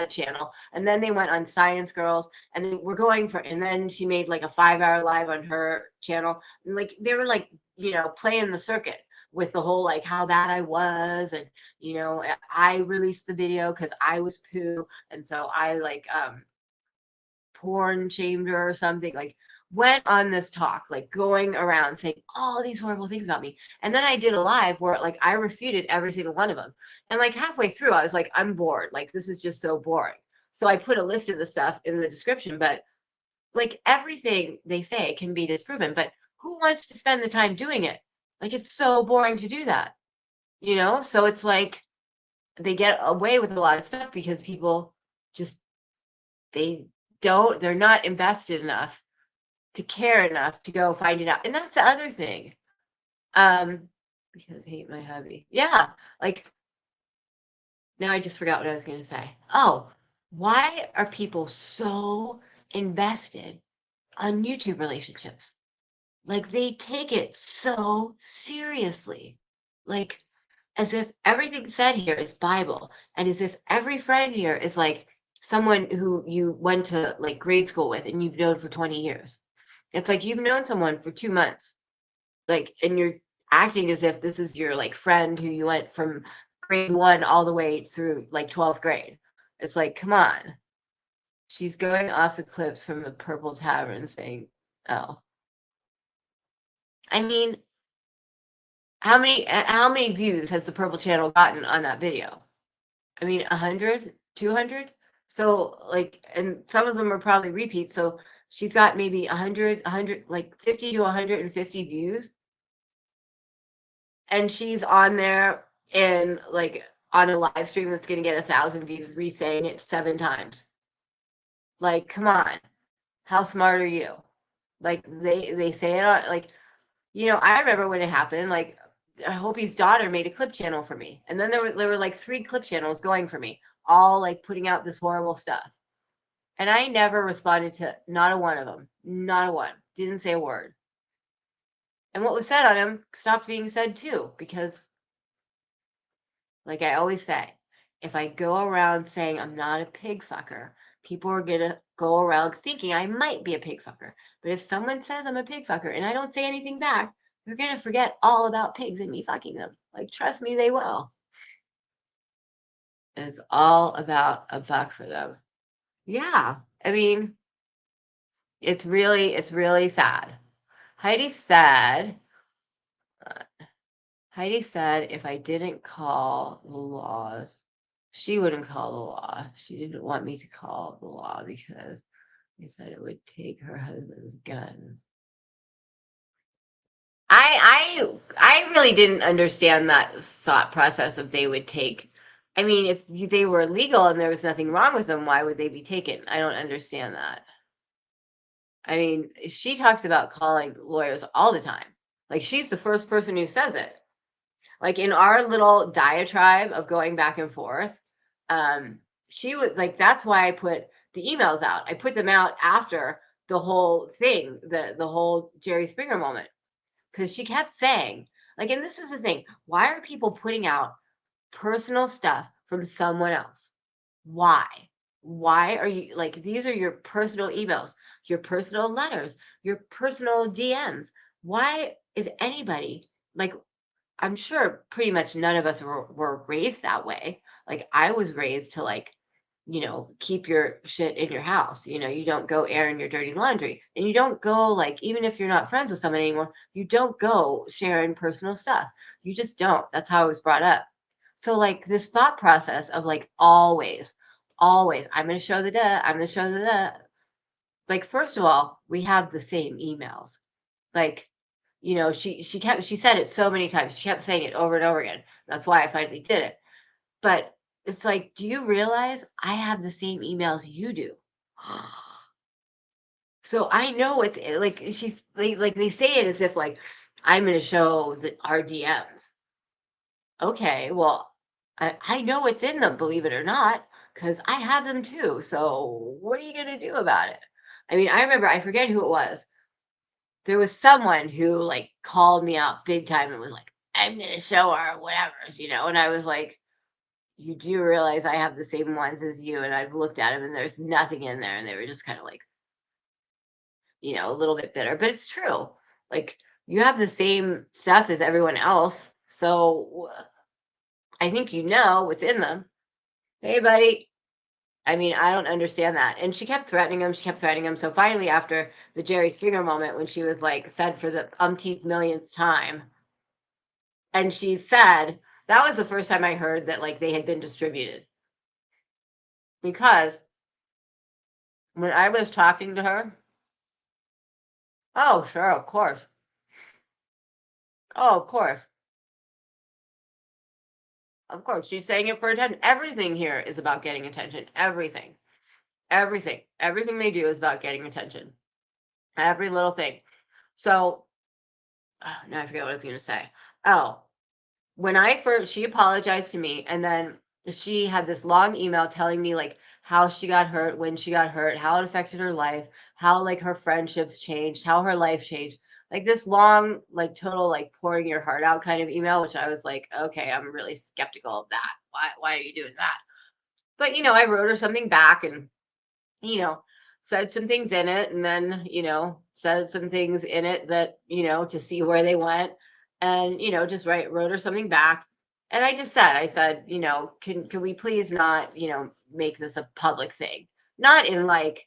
channel. And then they went on Science Girls, and they were going for, and then she made, like, a 5-hour live on her channel. And, like, they were, like, you know, playing the circuit with the whole like how bad I was, and you know, I released the video because I was poo, and so I like porn shamed her or something, like went on this talk, like going around saying all these horrible things about me. And then I did a live where like I refuted every single one of them. And like halfway through, I was like, I'm bored. Like this is just so boring. So I put a list of the stuff in the description, but like everything they say can be disproven, but who wants to spend the time doing it? Like, it's so boring to do that, you know? So it's like they get away with a lot of stuff because people just, they're not invested enough to care enough to go find it out. And that's the other thing. Because I hate my hubby. Yeah. Like, now I just forgot what I was going to say. Oh, why are people so invested on YouTube relationships? Like they take it so seriously, like as if everything said here is Bible, and as if every friend here is like someone who you went to like grade school with and you've known for 20 years. It's like you've known someone for 2 months, like, and you're acting as if this is your like friend who you went from grade 1 all the way through like 12th grade. It's like, come on. She's going off the cliffs from the Purple Tavern saying, oh. I mean, how many views has the Purple Channel gotten on that video? I mean, 100, 200? So like, and some of them are probably repeats. So she's got maybe 100, like 50 to 150 views. And she's on there and like on a live stream that's going to get 1,000 views, re-saying it 7 times. Like, come on. How smart are you? Like they say it on like, you know, I remember when it happened, like Hopi's daughter made a clip channel for me. And then there were like 3 clip channels going for me, all like putting out this horrible stuff. And I never responded to not a one of them. Not a one. Didn't say a word. And what was said on him stopped being said too, because like I always say, if I go around saying I'm not a pig fucker, people are going to go around thinking I might be a pig fucker. But if someone says I'm a pig fucker and I don't say anything back, they're going to forget all about pigs and me fucking them. Like, trust me, they will. It's all about a buck for them. Yeah. I mean, it's really sad. Heidi said, if I didn't call the laws, she wouldn't call the law. She didn't want me to call the law because they said it would take her husband's guns. I really didn't understand that thought process of they would take. I mean, if they were legal and there was nothing wrong with them, why would they be taken? I don't understand that. I mean, she talks about calling lawyers all the time. Like, she's the first person who says it. Like, in our little diatribe of going back and forth, she was like, that's why I put the emails out. I put them out after the whole thing, the whole Jerry Springer moment, because she kept saying, like, and this is the thing, why are people putting out personal stuff from someone else? Why? Why are you, like, these are your personal emails, your personal letters, your personal DMs? Why is anybody, like, I'm sure pretty much none of us were raised that way. Like, I was raised to, like, keep your shit in your house. You don't go airing your dirty laundry, and you don't go, like, even if you're not friends with someone anymore, you don't go sharing personal stuff. You just don't. That's how I was brought up. So, like, this thought process of, like, always, I'm going to show the duh, I'm going to show the duh. Like, first of all, we have the same emails. Like, she said it so many times. She kept saying it over and over again. That's why I finally did it. But it's like, do you realize I have the same emails you do? So I know it's like, she's like they say it as if, like, I'm going to show our DMs. Okay, well, I know it's in them, believe it or not, because I have them too. So what are you going to do about it? I mean, I remember, I forget who it was. There was someone who, like, called me out big time and was like, I'm going to show her whatever's, and I was like, you do realize I have the same ones as you, and I've looked at them and there's nothing in there. And they were just kind of like, a little bit bitter, but it's true. Like, you have the same stuff as everyone else. So I think what's in them. Hey, buddy. I mean, I don't understand that. And she kept threatening him. She kept threatening him. So finally, after the Jerry Springer moment, when she was, like, said for the umpteenth millionth time, and she said, that was the first time I heard that, like, they had been distributed. Because when I was talking to her, oh, sure, of course. Oh, of course. Of course. She's saying it for attention. Everything here is about getting attention. Everything. Everything. Everything they do is about getting attention. Every little thing. So, now I forget what I was going to say. Oh, when she apologized to me, and then she had this long email telling me, like, how she got hurt, when she got hurt, how it affected her life, how, like, her friendships changed, how her life changed. Like, this long, like, total, like, pouring your heart out kind of email, which I was like, okay, I'm really skeptical of that. Why are you doing that? But, I wrote her something back, and, said some things in it, and then, said some things in it that, to see where they went, and, just wrote her something back. And I said, can we please not, make this a public thing? Not in, like,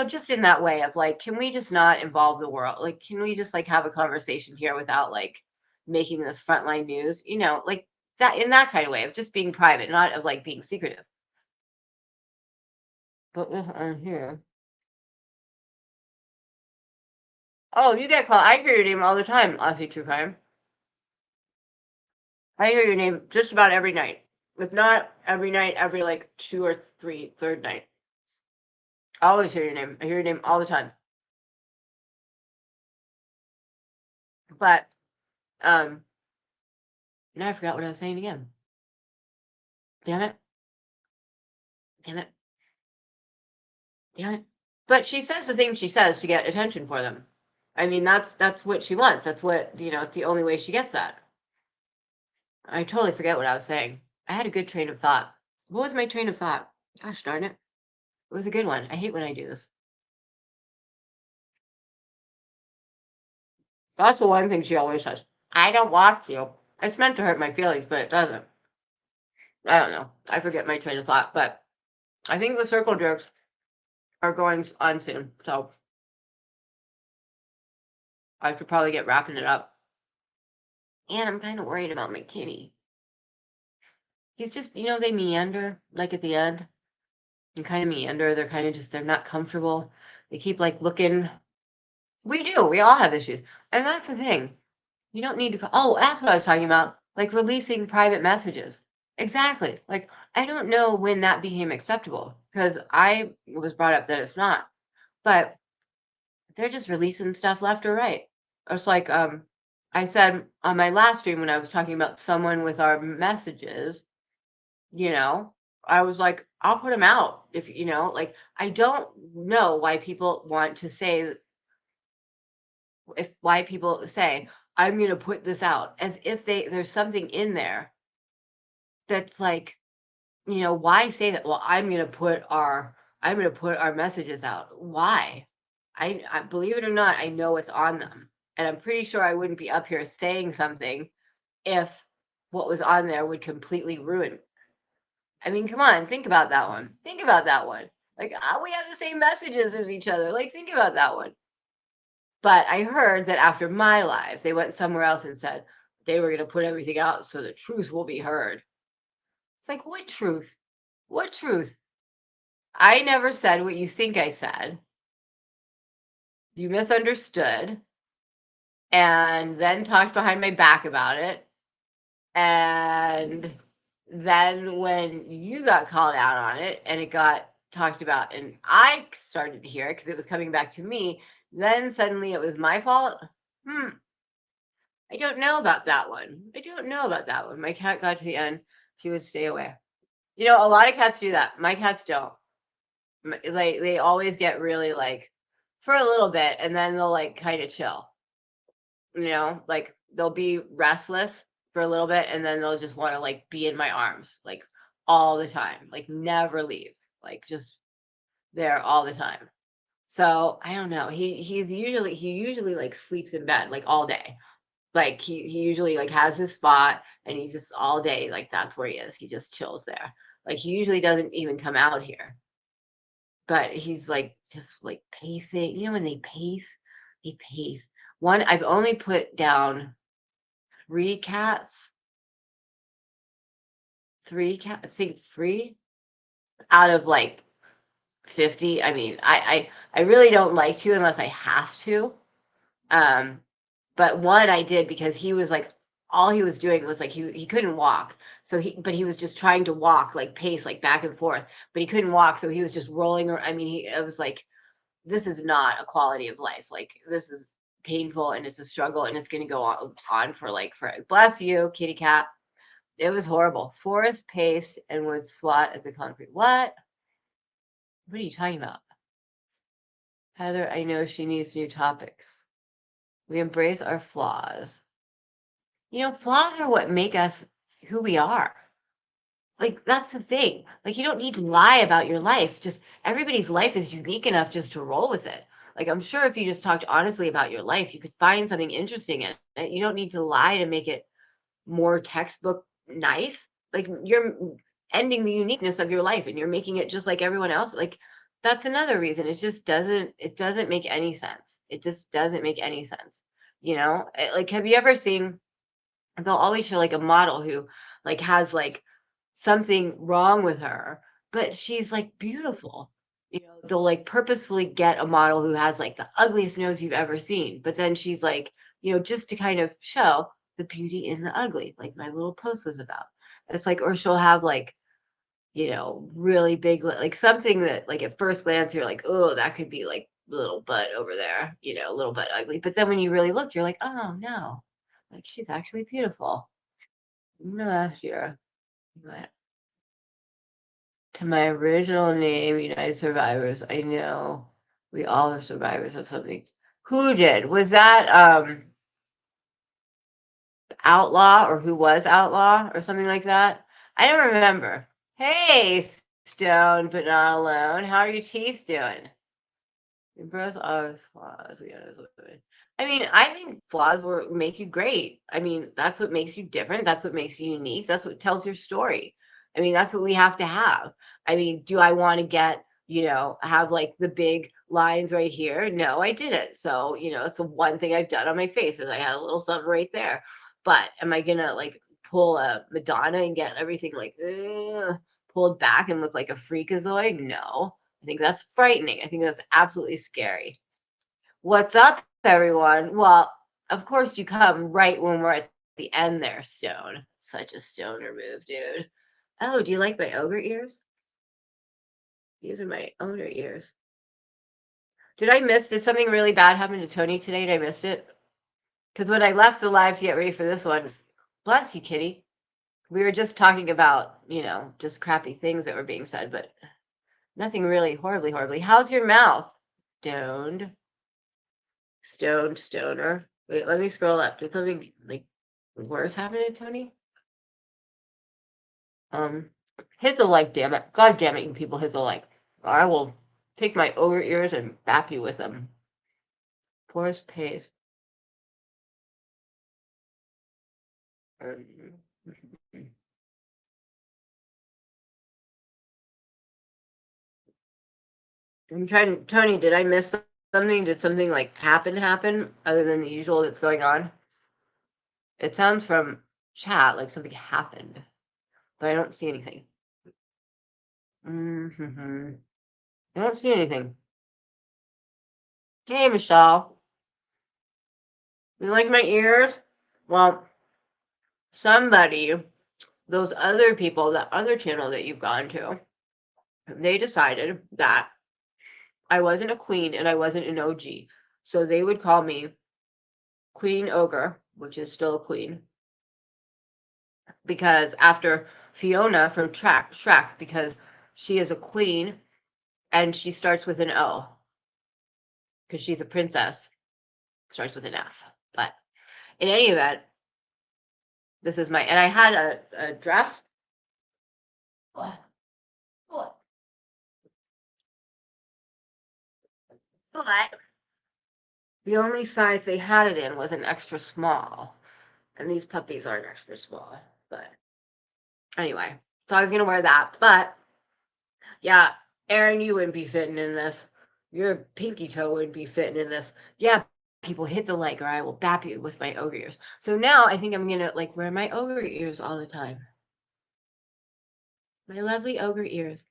just in that way of, like, can we just not involve the world? Like, can we just, like, have a conversation here without, like, making this frontline news, like that, in that kind of way of just being private, not of, like, being secretive. But I'm here. Oh, you get called. I hear your name all the time, Aussie True Crime. I hear your name just about every night. If not every night, every, like, third night. I always hear your name. I hear your name all the time. But now I forgot what I was saying again. Damn it. Damn it. Damn it. But she says the things she says to get attention for them. I mean, that's what she wants. That's what, it's the only way she gets that. I totally forget what I was saying. I had a good train of thought. What was my train of thought? Gosh darn it. It was a good one. I hate when I do this. That's the one thing she always says. I don't want you. It's meant to hurt my feelings, but it doesn't. I don't know. I forget my train of thought, but I think the circle jerks are going on soon. So I should probably get wrapping it up. And I'm kind of worried about my kitty. He's just, they meander, like, at the end. And kind of meander. They're kind of just, they're not comfortable. They keep, like, looking. We do. We all have issues. And that's the thing. You don't need to. Oh, that's what I was talking about. Like, releasing private messages. Exactly. Like, I don't know when that became acceptable, because I was brought up that it's not. But they're just releasing stuff left or right. It's like I said on my last stream when I was talking about someone with our messages, you know, I was like, I'll put them out if you know, like I don't know why people want to say why people say I'm going to put this out as if there's something in there that's like, you know, why say that? Well, I'm going to put our messages out. Why? I believe it or not, I know what's on them. And I'm pretty sure I wouldn't be up here saying something if what was on there would completely ruin. I mean, come on, think about that one. Think about that one. Like, we have the same messages as each other. Like, think about that one. But I heard that after my live, they went somewhere else and said they were going to put everything out so the truth will be heard. It's like, what truth? What truth? I never said what you think I said. You misunderstood and then talked behind my back about it. And then when you got called out on it and it got talked about and I started to hear it because it was coming back to me, then suddenly it was my fault. I don't know about that one. I don't know about that one. My cat got to the end. She would stay away. You know, a lot of cats do that. My cats don't. Like, they always get really like for a little bit and then they'll like kind of chill. You know, like they'll be restless for a little bit and then they'll just want to like be in my arms like all the time, like never leave, like just there all the time. So I don't know. He usually like sleeps in bed like all day. Like he usually like has his spot and he just all day like that's where he is. He just chills there. Like he usually doesn't even come out here. But he's like just like pacing. You know when they pace? They pace. One I've only put down 3 cats. 3 cats, I think 3 out of like 50. I mean, I really don't like to unless I have to. But one I did because he was like all he was doing was like he couldn't walk. So he was just trying to walk like pace like back and forth, but he couldn't walk so he was just rolling I mean, it was like this is not a quality of life. Like this is painful and it's a struggle and it's going to go on for like for bless you, kitty cat. It was horrible. Forest paced and would swat at the concrete. What? What are you talking about? Heather, I know she needs new topics. We embrace our flaws. You know, flaws are what make us who we are. Like, that's the thing. Like, you don't need to lie about your life. Just everybody's life is unique enough just to roll with it. Like, I'm sure if you just talked honestly about your life, you could find something interesting in it. You don't need to lie to make it more textbook nice. Like, you're ending the uniqueness of your life and you're making it just like everyone else. Like, that's another reason. It doesn't make any sense. It just doesn't make any sense. You know, like, have you ever seen, they'll always show like a model who like has like something wrong with her, but she's like beautiful. You know, they'll like purposefully get a model who has like the ugliest nose you've ever seen, but then she's like, you know, just to kind of show the beauty in the ugly, like my little post was about. It's like, or she'll have like, you know, really big, like something that like at first glance you're like, oh, that could be like little butt over there, you know, little butt ugly. But then when you really look, you're like, oh no, like she's actually beautiful. Last year, but to my original name, United Survivors. I know we all are survivors of something. Who did? Was that Outlaw or who was Outlaw or something like that? I don't remember. Hey, Stone, but not alone. How are your teeth doing? Embrace all his flaws. I mean, I think flaws will make you great. I mean, that's what makes you different. That's what makes you unique. That's what tells your story. I mean, that's what we have to have. I mean, do I want to get, you know, have like the big lines right here? No, I didn't. So, you know, it's the one thing I've done on my face is I had a little something right there. But am I gonna like pull a Madonna and get everything like pulled back and look like a freakazoid? No. I think that's frightening. I think that's absolutely scary. What's up, everyone? Well, of course, you come right when we're at the end there, Stone. Such a stoner move, dude. Oh, do you like my ogre ears? These are my owner ears. Did something really bad happen to Tony today and I missed it? Because when I left the live to get ready for this one, bless you, kitty. We were just talking about, just crappy things that were being said, but nothing really horribly. How's your mouth? Stoned, stoner. Wait, let me scroll up. Did something like worse happen to Tony? Hits a like, damn it. God damn it, you people hits a like. I will take my over ears and bap you with them. Forest pace. I'm trying, Tony, did I miss something? Did something like happen other than the usual that's going on? It sounds from chat like something happened, but I don't see anything. I don't see anything. Hey, Michelle. You like my ears? Well, somebody, those other people, that other channel that you've gone to, they decided that I wasn't a queen and I wasn't an OG. So they would call me Queen Ogre, which is still a queen. Because after Fiona from Shrek, because she is a queen and she starts with an O. Because she's a princess. Starts with an F. But in any event, this is and I had a dress. What? But the only size they had it in was an extra small. And these puppies aren't extra small. But anyway, so I was going to wear that. But yeah, Aaron, you wouldn't be fitting in this. Your pinky toe wouldn't be fitting in this. Yeah, people hit the like or I will bap you with my ogre ears. So now I think I'm going to like wear my ogre ears all the time. My lovely ogre ears.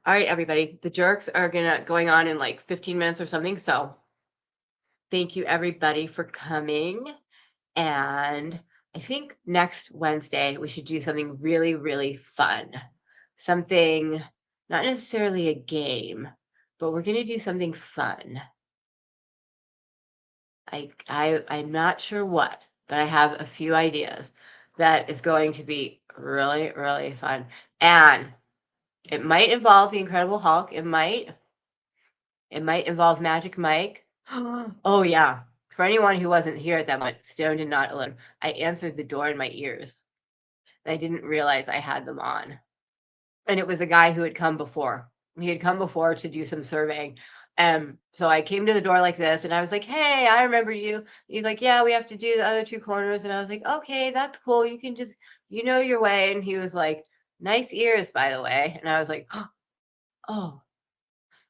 All right, everybody. The jerks are going on in like 15 minutes or something. So thank you, everybody, for coming. And I think next Wednesday we should do something really, really fun. Something, not necessarily a game, but we're going to do something fun. I'm not sure what, but I have a few ideas that is going to be really, really fun. And it might involve the Incredible Hulk. It might involve Magic Mike. Oh, yeah. For anyone who wasn't here at that moment, stoned and not alone, I answered the door in my ears. I didn't realize I had them on. And it was a guy who had come before. He had come before to do some surveying. So I came to the door like this and I was like, hey, I remember you. He's like, yeah, we have to do the other two corners. And I was like, okay, that's cool. You can just, your way. And he was like, nice ears, by the way. And I was like, oh,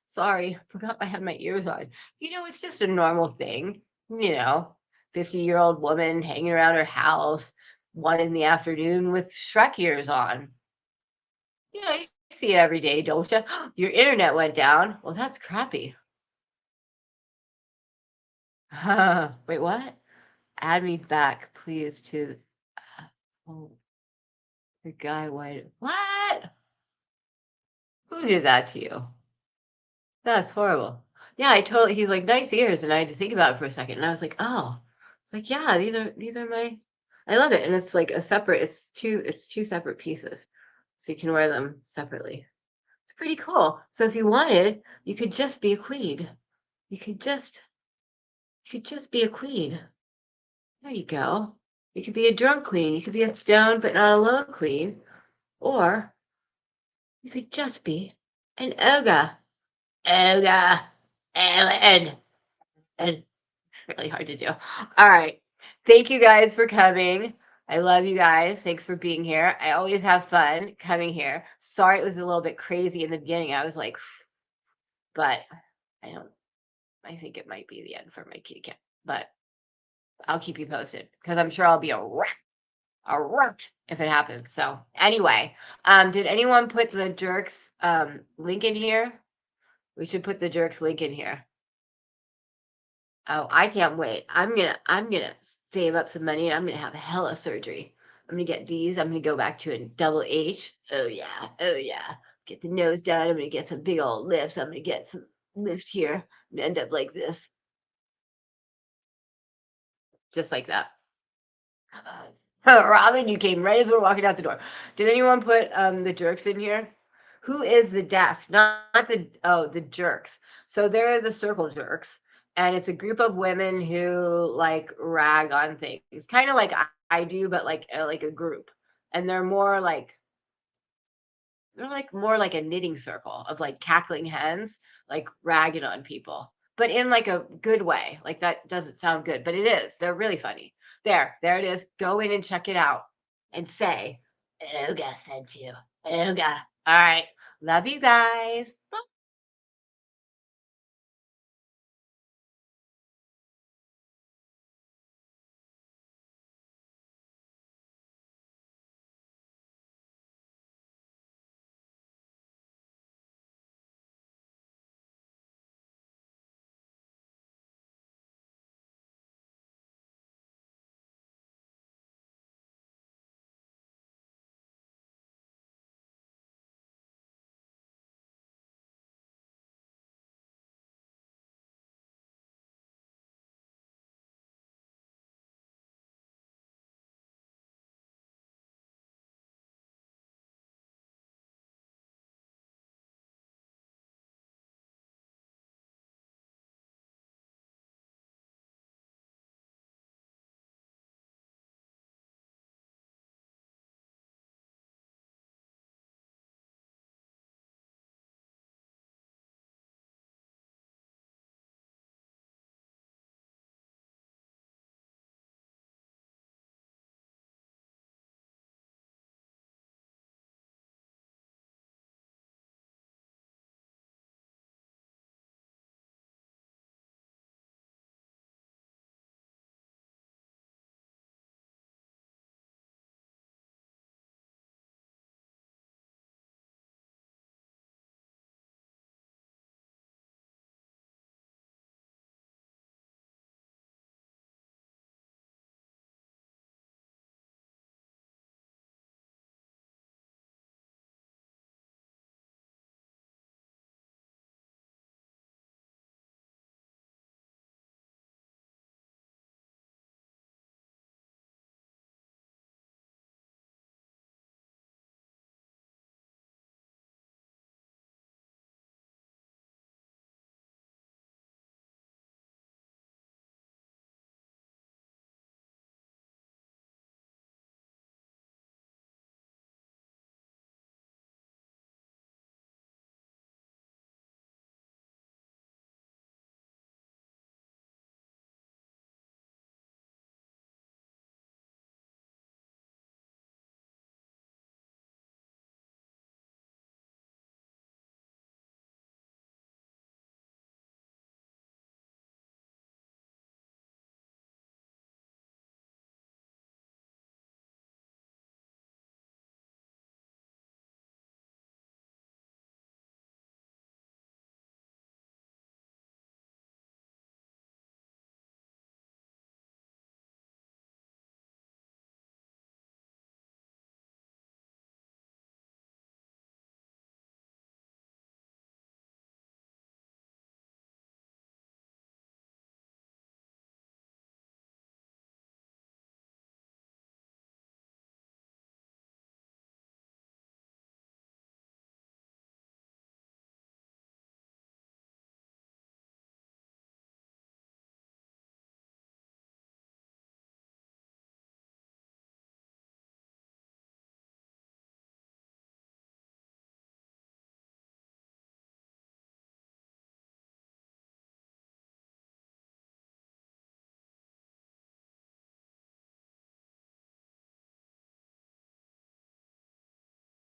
sorry, forgot I had my ears on. It's just a normal thing. 50-year-old woman hanging around her house, 1 PM with Shrek ears on. You see it every day, don't you? Your internet went down. Well, that's crappy. Wait, what? Add me back, please, to the guy white. What? Who did that to you? That's horrible. Yeah, he's like, nice ears. And I had to think about it for a second. And I was like, oh, it's like, yeah, these are my, I love it. And it's like it's two separate pieces. So you can wear them separately. It's pretty cool. So if you wanted, you could just be a queen. You could just be a queen. There you go. You could be a drunk queen. You could be a stoned but not alone queen. Or you could just be an ogre. Ogre. Ellen. And it's really hard to do. All right. Thank you guys for coming. I love you guys. Thanks for being here. I always have fun coming here. Sorry it was a little bit crazy in the beginning. I was like, but I think it might be the end for my kitty cat. But I'll keep you posted because I'm sure I'll be a wreck if it happens. So anyway, did anyone put the jerks link in here? We should put the jerks link in here. Oh, I can't wait. I'm gonna save up some money and I'm gonna have hella surgery. I'm gonna get these. I'm gonna go back to a double H. Oh yeah. Get the nose done. I'm gonna get some big old lips. I'm gonna get some lift here and end up like this. Just like that. Robin, you came right as we're walking out the door. Did anyone put the jerks in here? Who is the desk? Not the jerks. So they're the circle jerks, and it's a group of women who like rag on things, kind of like I do, but like a group, and they're more like more like a knitting circle of like cackling hens, like ragging on people, but in like a good way. Like that doesn't sound good, but it is. They're really funny. There it is. Go in and check it out and say, Ogre sent you. Ogre. All right. Love you guys. Bye.